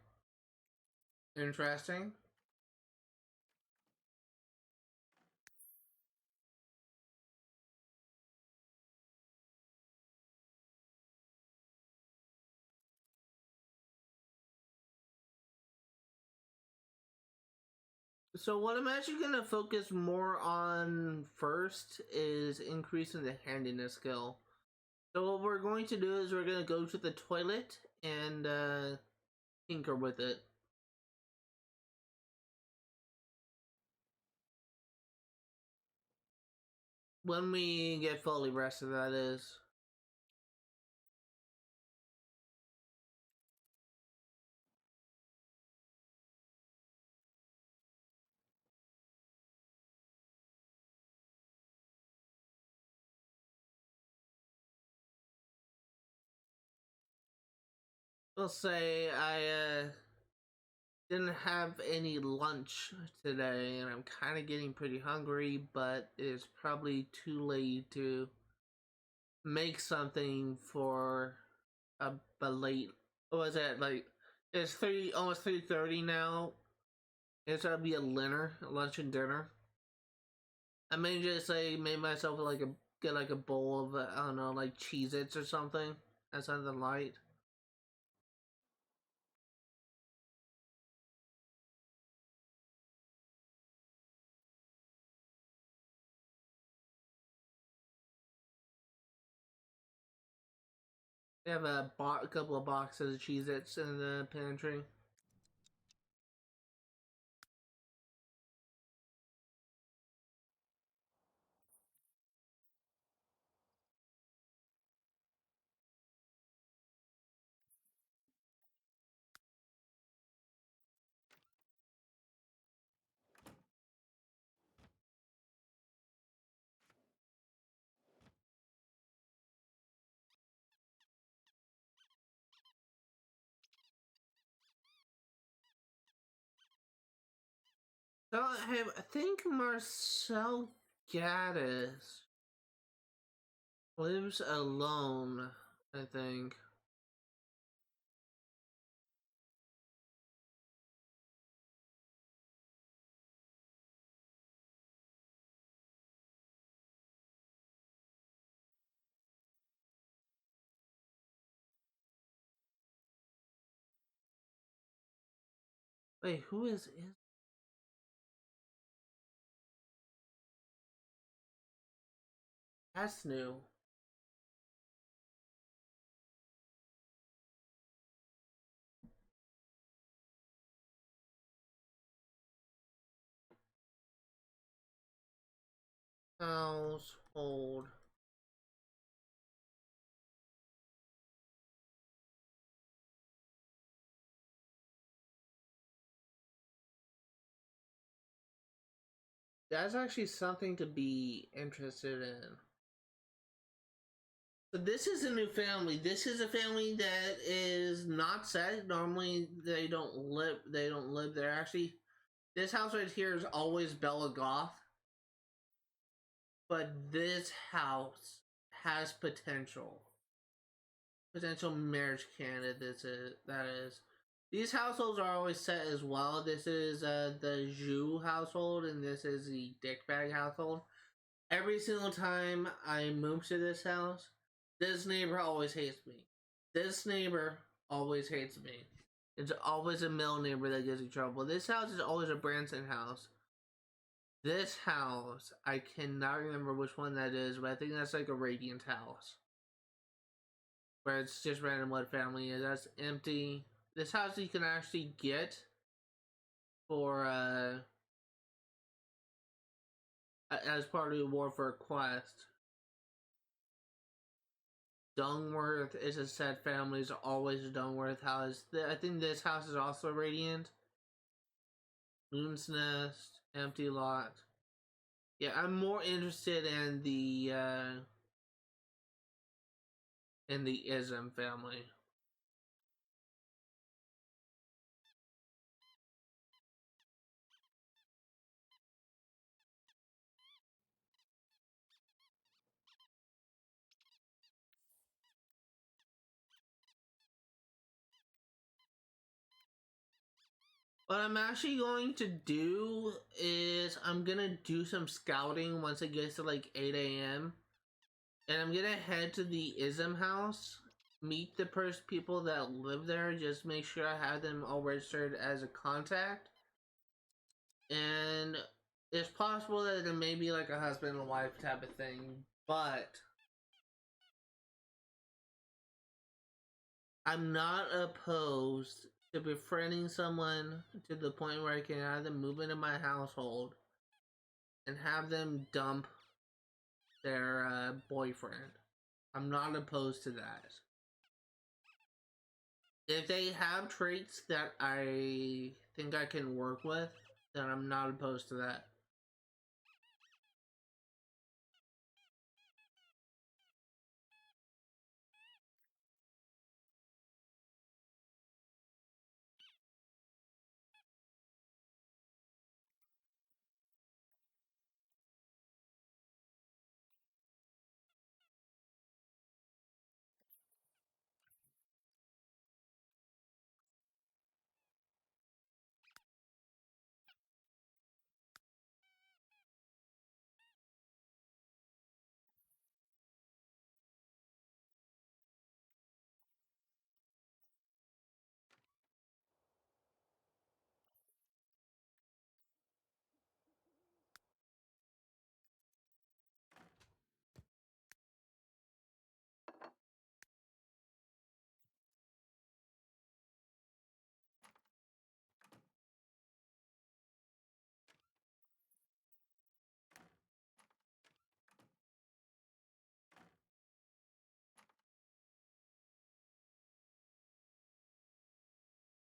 Interesting. So what I'm actually gonna focus more on first is increasing the handiness skill. So what we're going to do is we're gonna go to the toilet and tinker with it. When we get fully rested, that is. We'll say I didn't have any lunch today, and I'm kind of getting pretty hungry, but it's probably too late to make something for a late. What was it like? It's almost 3:30 now. It's gonna be a dinner, lunch and dinner. I may just say make myself like get like a bowl of I don't know like Cheez-Its or something. That's something light. We have a couple of boxes of Cheez-Its in the pantry. So I think Marcel Gaddis lives alone. I think. Wait, who is? That's new. household. That's actually something to be interested in. So this is a new family. This is a family that is not set. Normally they don't live. They don't live there. Actually, this house right here is always Bella Goth, but this house has potential. Potential marriage candidate. That is. These households are always set as well. This is the Zhu household, and this is the Dickbag household. Every single time I move to this house, this neighbor always hates me. This neighbor always hates me. It's always a male neighbor that gets in trouble. This house is always a Branson house. This house, I cannot remember which one that is, but I think that's like a Radiant house. Where it's just random what family is. That's empty. This house you can actually get for as part of the war for a quest. Dungworth is a set family. It's always a Dungworth house. I think this house is also Radiant. Moon's Nest, empty lot. Yeah, I'm more interested in the Ism family. What I'm actually going to do is I'm gonna do some scouting once it gets to like 8 a.m. And I'm gonna head to the Ism house, meet the first people that live there, just make sure I have them all registered as a contact. And it's possible that it may be like a husband and wife type of thing, but I'm not opposed to befriending someone to the point where I can have them move into my household and have them dump their boyfriend. I'm not opposed to that. If they have traits that I think I can work with, then I'm not opposed to that.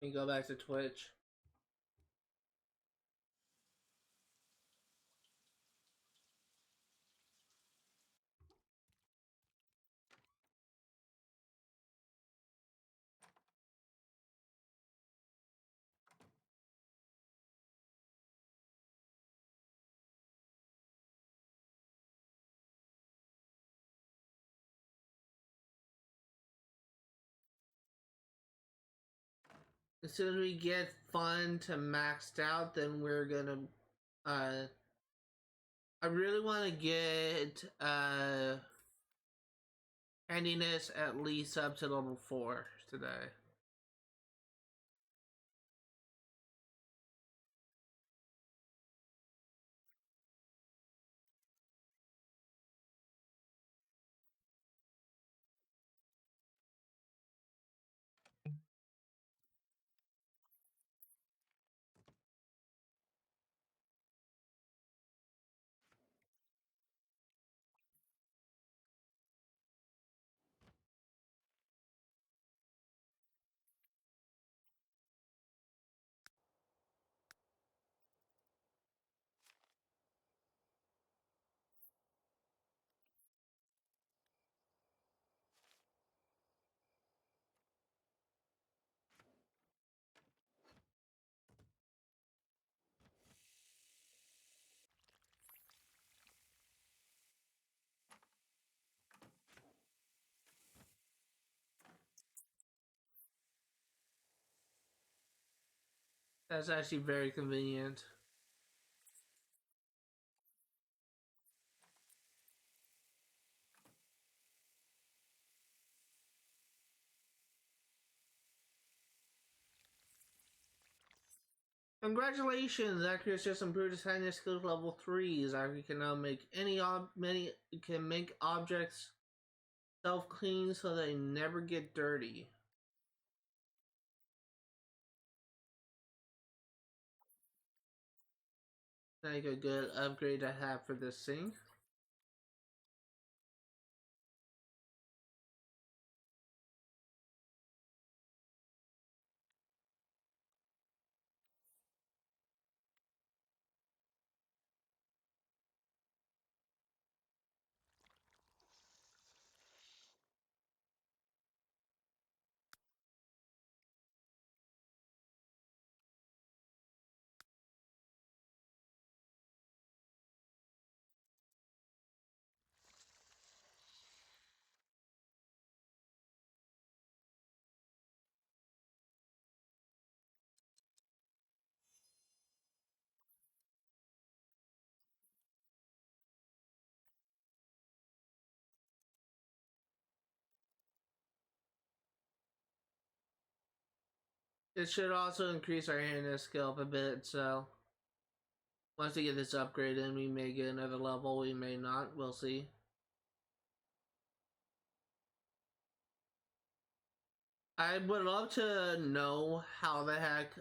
Let me go back to Twitch. As soon as we get fun to maxed out, then we're gonna I really want to get handiness at least up to level 4 today. That's actually very convenient. Congratulations! Accurate just improved his handiness skills level 3. Zachary can now make can make objects self-clean so they never get dirty. Like a good upgrade to have for this thing. It should also increase our handiness skill up a bit, so once we get this upgrade in, we may get another level, we may not, we'll see. I would love to know how the heck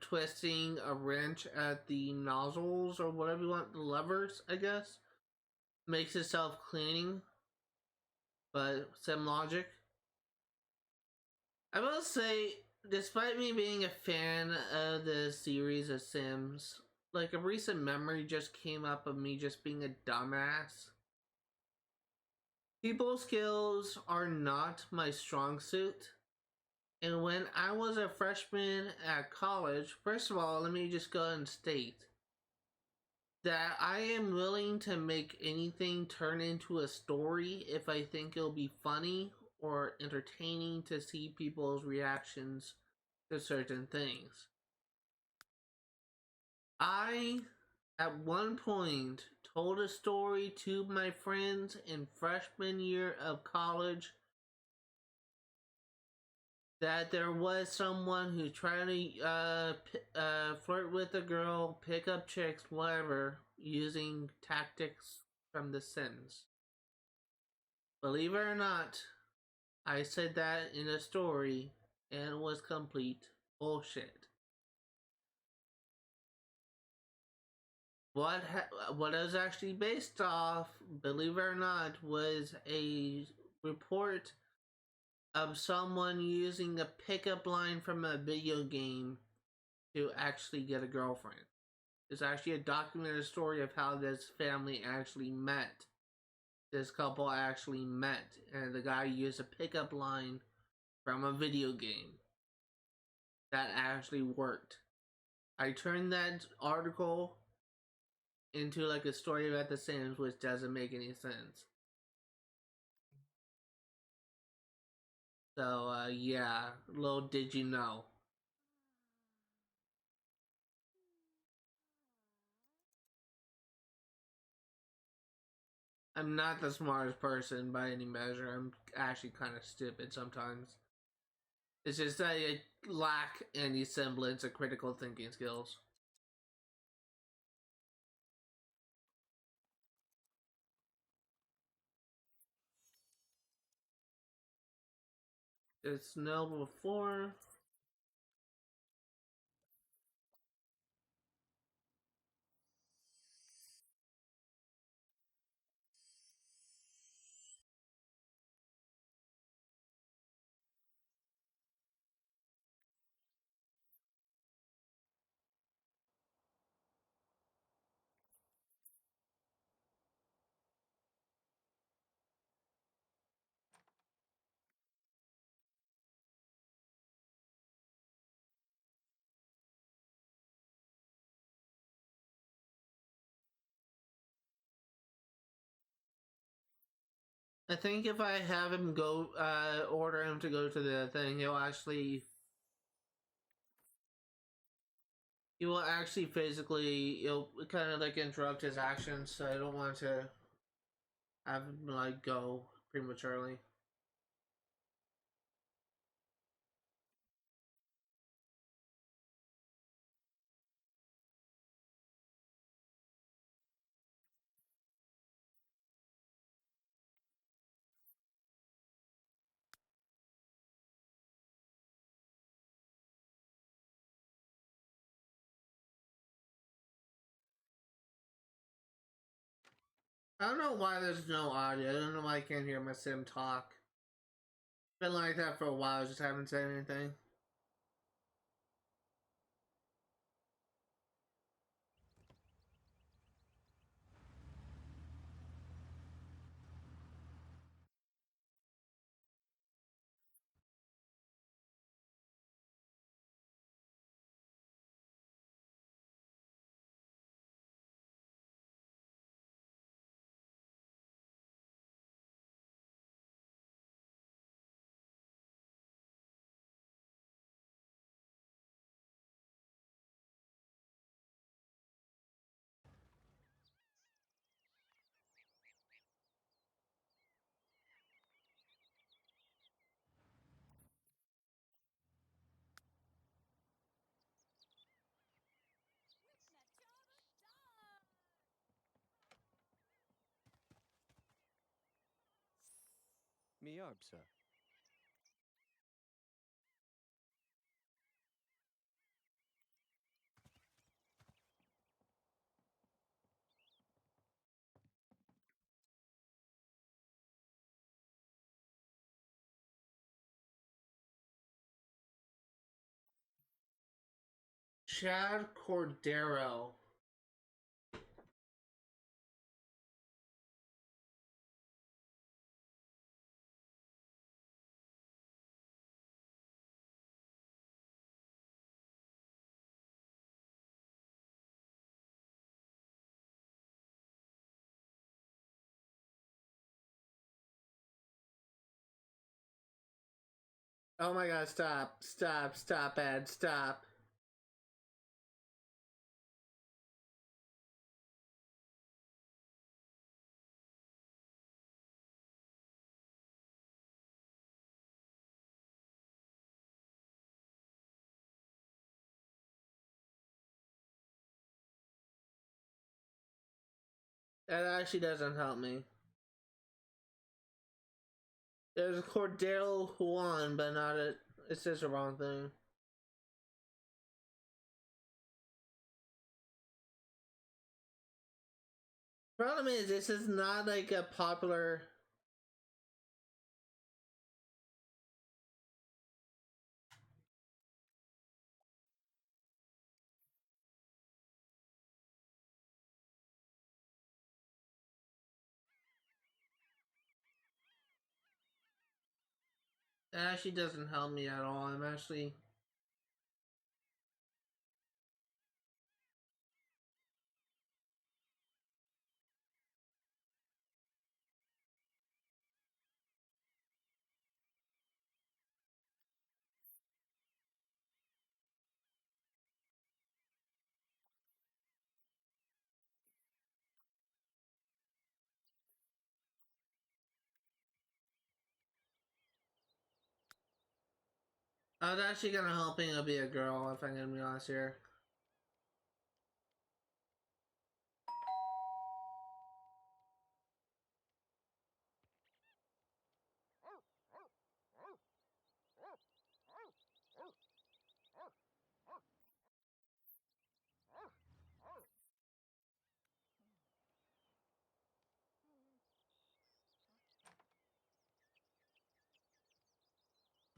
twisting a wrench at the nozzles or whatever you want, the levers, I guess, makes it self-cleaning, but some logic. I will say, despite me being a fan of the series of Sims, like a recent memory just came up of me just being a dumbass. People skills are not my strong suit. And when I was a freshman at college, first of all, let me just go and state that I am willing to make anything turn into a story if I think it'll be funny or entertaining to see people's reactions to certain things. I, at one point, told a story to my friends in freshman year of college that there was someone who tried to flirt with a girl, pick up chicks, whatever, using tactics from The Sims. Believe it or not, I said that in a story, and it was complete bullshit. What it was actually based off, believe it or not, was a report of someone using a pickup line from a video game to actually get a girlfriend. It's actually a documented story of how this family actually met. This couple actually met, and the guy used a pickup line from a video game that actually worked. I turned that article into like a story about The Sims, which doesn't make any sense. So, yeah, little did you know. I'm not the smartest person by any measure. I'm actually kind of stupid sometimes. It's just that I lack any semblance of critical thinking skills. It's level 4. I think if I have him go, order him to go to the thing, he'll actually he will actually physically, it'll kind of like interrupt his actions, so I don't want to have him like go prematurely. I don't know why there's no audio. I don't know why I can't hear my sim talk. Been like that for a while, I just haven't said anything. Miarbsa. Chad Cordero. Oh my god, stop. Stop, stop, Ed, stop. That actually doesn't help me. There's Cordero Juan, but not it. It says the wrong thing. Problem is, this is not like a popular. It actually doesn't help me at all. I'm actually. I was actually gonna hoping it'll be a girl, if I'm gonna be honest here.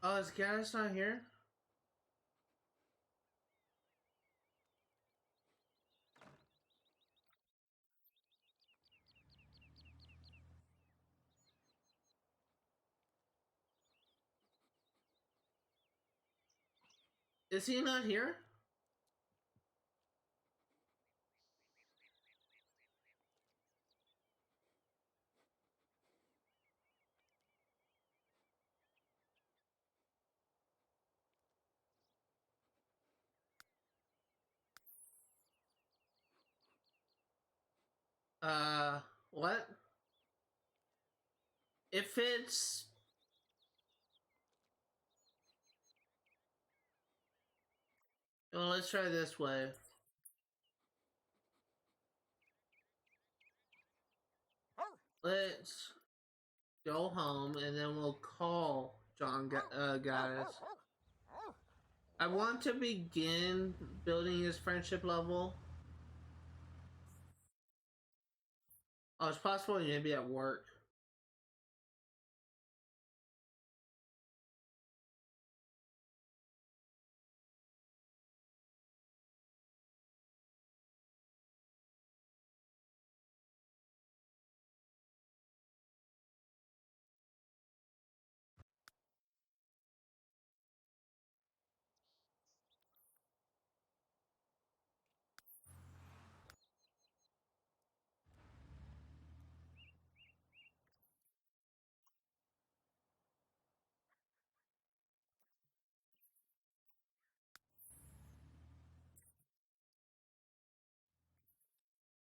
Oh, is Gaddis not here? Is he not here? What? If it's... Well, let's try this way. Let's go home and then we'll call John Gaddis. I want to begin building his friendship level. Oh, it's possible he may be at work.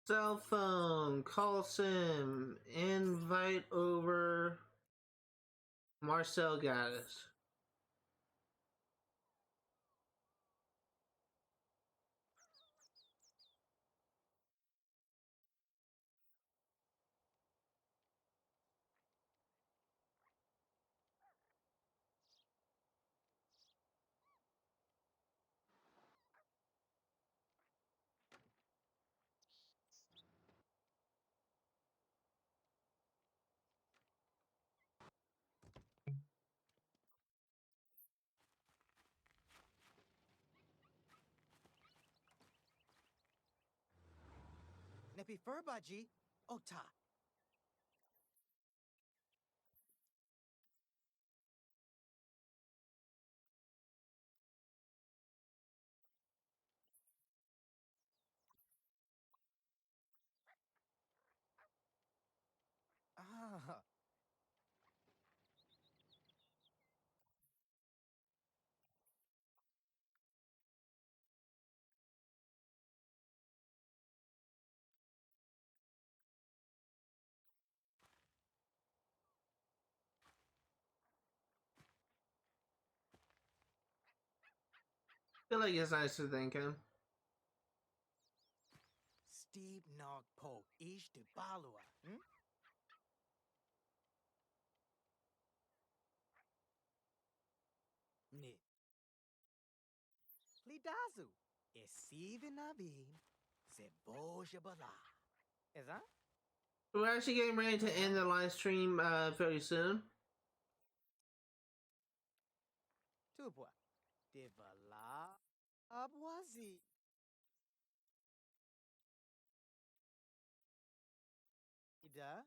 Cell phone, call sim, invite over Marcel Gaddis. Nepi Furbaji, Ota. Ah, Feel like it's nice to thank him. Steve Nog Po, Ish de Balua. Nit. Lidazu. Esive Navin. Seboja Bala. Is that? We're actually getting ready to end the live stream very soon. Tupua. Devala. Abwazi. Ida.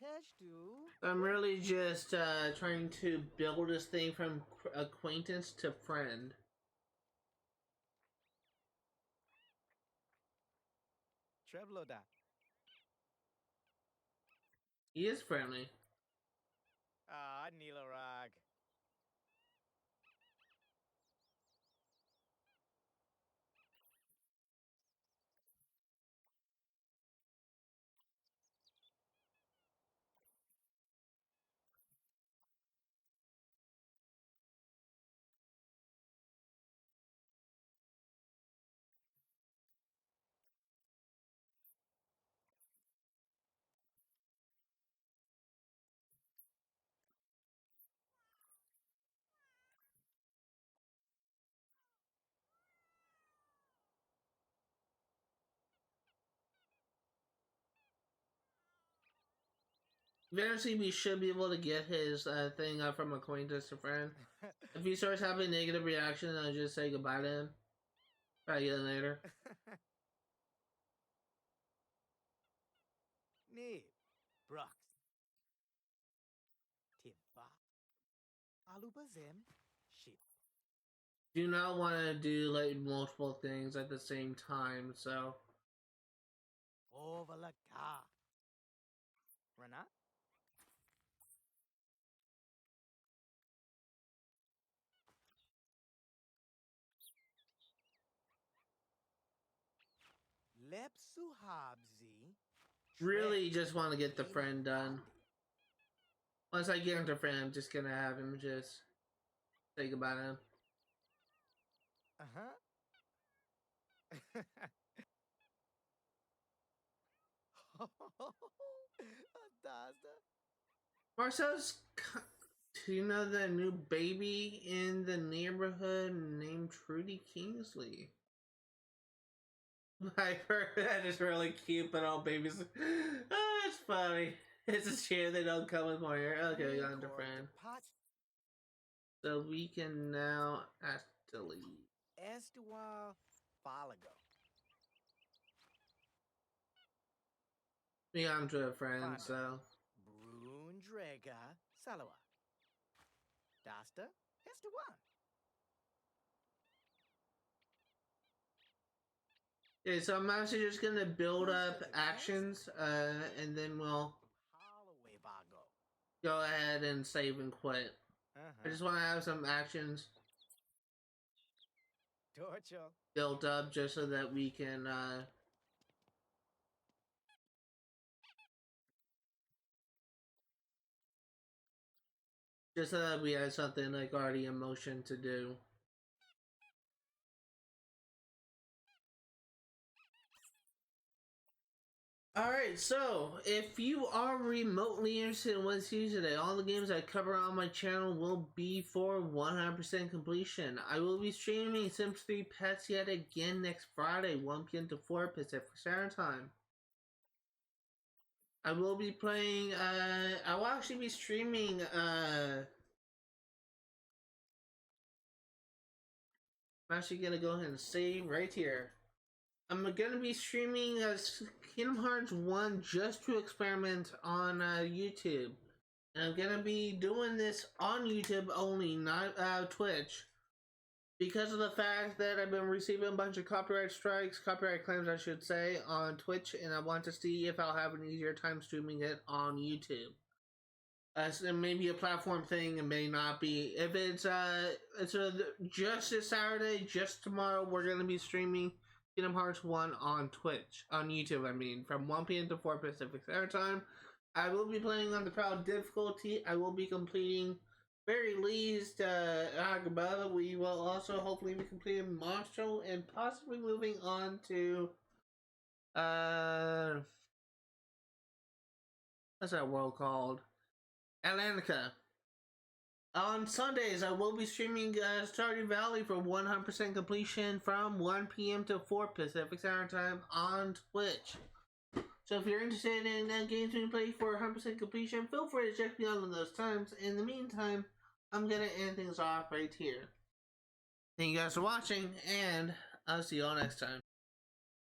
Teshtu. I'm really just trying to build this thing from acquaintance to friend. Trebloda. He is friendly. Ah, Nilarag. Eventually, we should be able to get his thing up from acquaintance to friend. If he starts having negative reaction, I'll just say goodbye to him. Try again later. Nib. Brux. Timba. Alubazem. Ship. Do not want to do like multiple things at the same time, so Ovalaga. Rana. Lepsuhabzi. really just want to get the friend done. Once I get him to friend, I'm just gonna have him just say goodbye to him. Uh-huh. Dasta. Marcel's, do you know the new baby in the neighborhood named Trudy Kingsley? I've heard that is really cute, but all babies. Oh, it's funny. It's a shame they don't come with more here. Okay, we got into friend. So we can now ask to leave. Estuar Falago. We got into a friend, so. Brundrega Salawa. Dasta Estuar. Okay, so I'm actually just gonna build up actions, and then we'll Holloway Vago. go ahead and save and quit. I just want to have some actions Torcho. built up just so that we can, just so that we have something like already in motion to do. Alright, so if you are remotely interested in what's here today, all the games I cover on my channel will be for 100% completion. I will be streaming Sims 3 Pets yet again next Friday, 1 p.m. to 4 Pacific Standard Time. I will be playing, I will actually be streaming, I'm actually gonna go ahead and save right here. I'm gonna be streaming Kingdom Hearts 1 just to experiment on YouTube. And I'm gonna be doing this on YouTube only, not Twitch. Because of the fact that I've been receiving a bunch of copyright claims I should say, on Twitch, and I want to see if I'll have an easier time streaming it on YouTube. So it may be a platform thing, it may not be. If it's just this Saturday, just tomorrow, we're gonna be streaming Kingdom Hearts 1 on Twitch, on YouTube, I mean, from 1 p.m. to 4 Pacific Standard Time. I will be playing on the proud difficulty. I will be completing, very least, Agaba. We will also hopefully be completing Monstro and possibly moving on to, what's that world called? Atlantica. On Sundays, I will be streaming Stardew Valley for 100% completion from 1 p.m. to 4 Pacific Standard Time on Twitch. So if you're interested in games we play for 100% completion, feel free to check me out on those times. In the meantime, I'm going to end things off right here. Thank you guys for watching, and I'll see you all next time.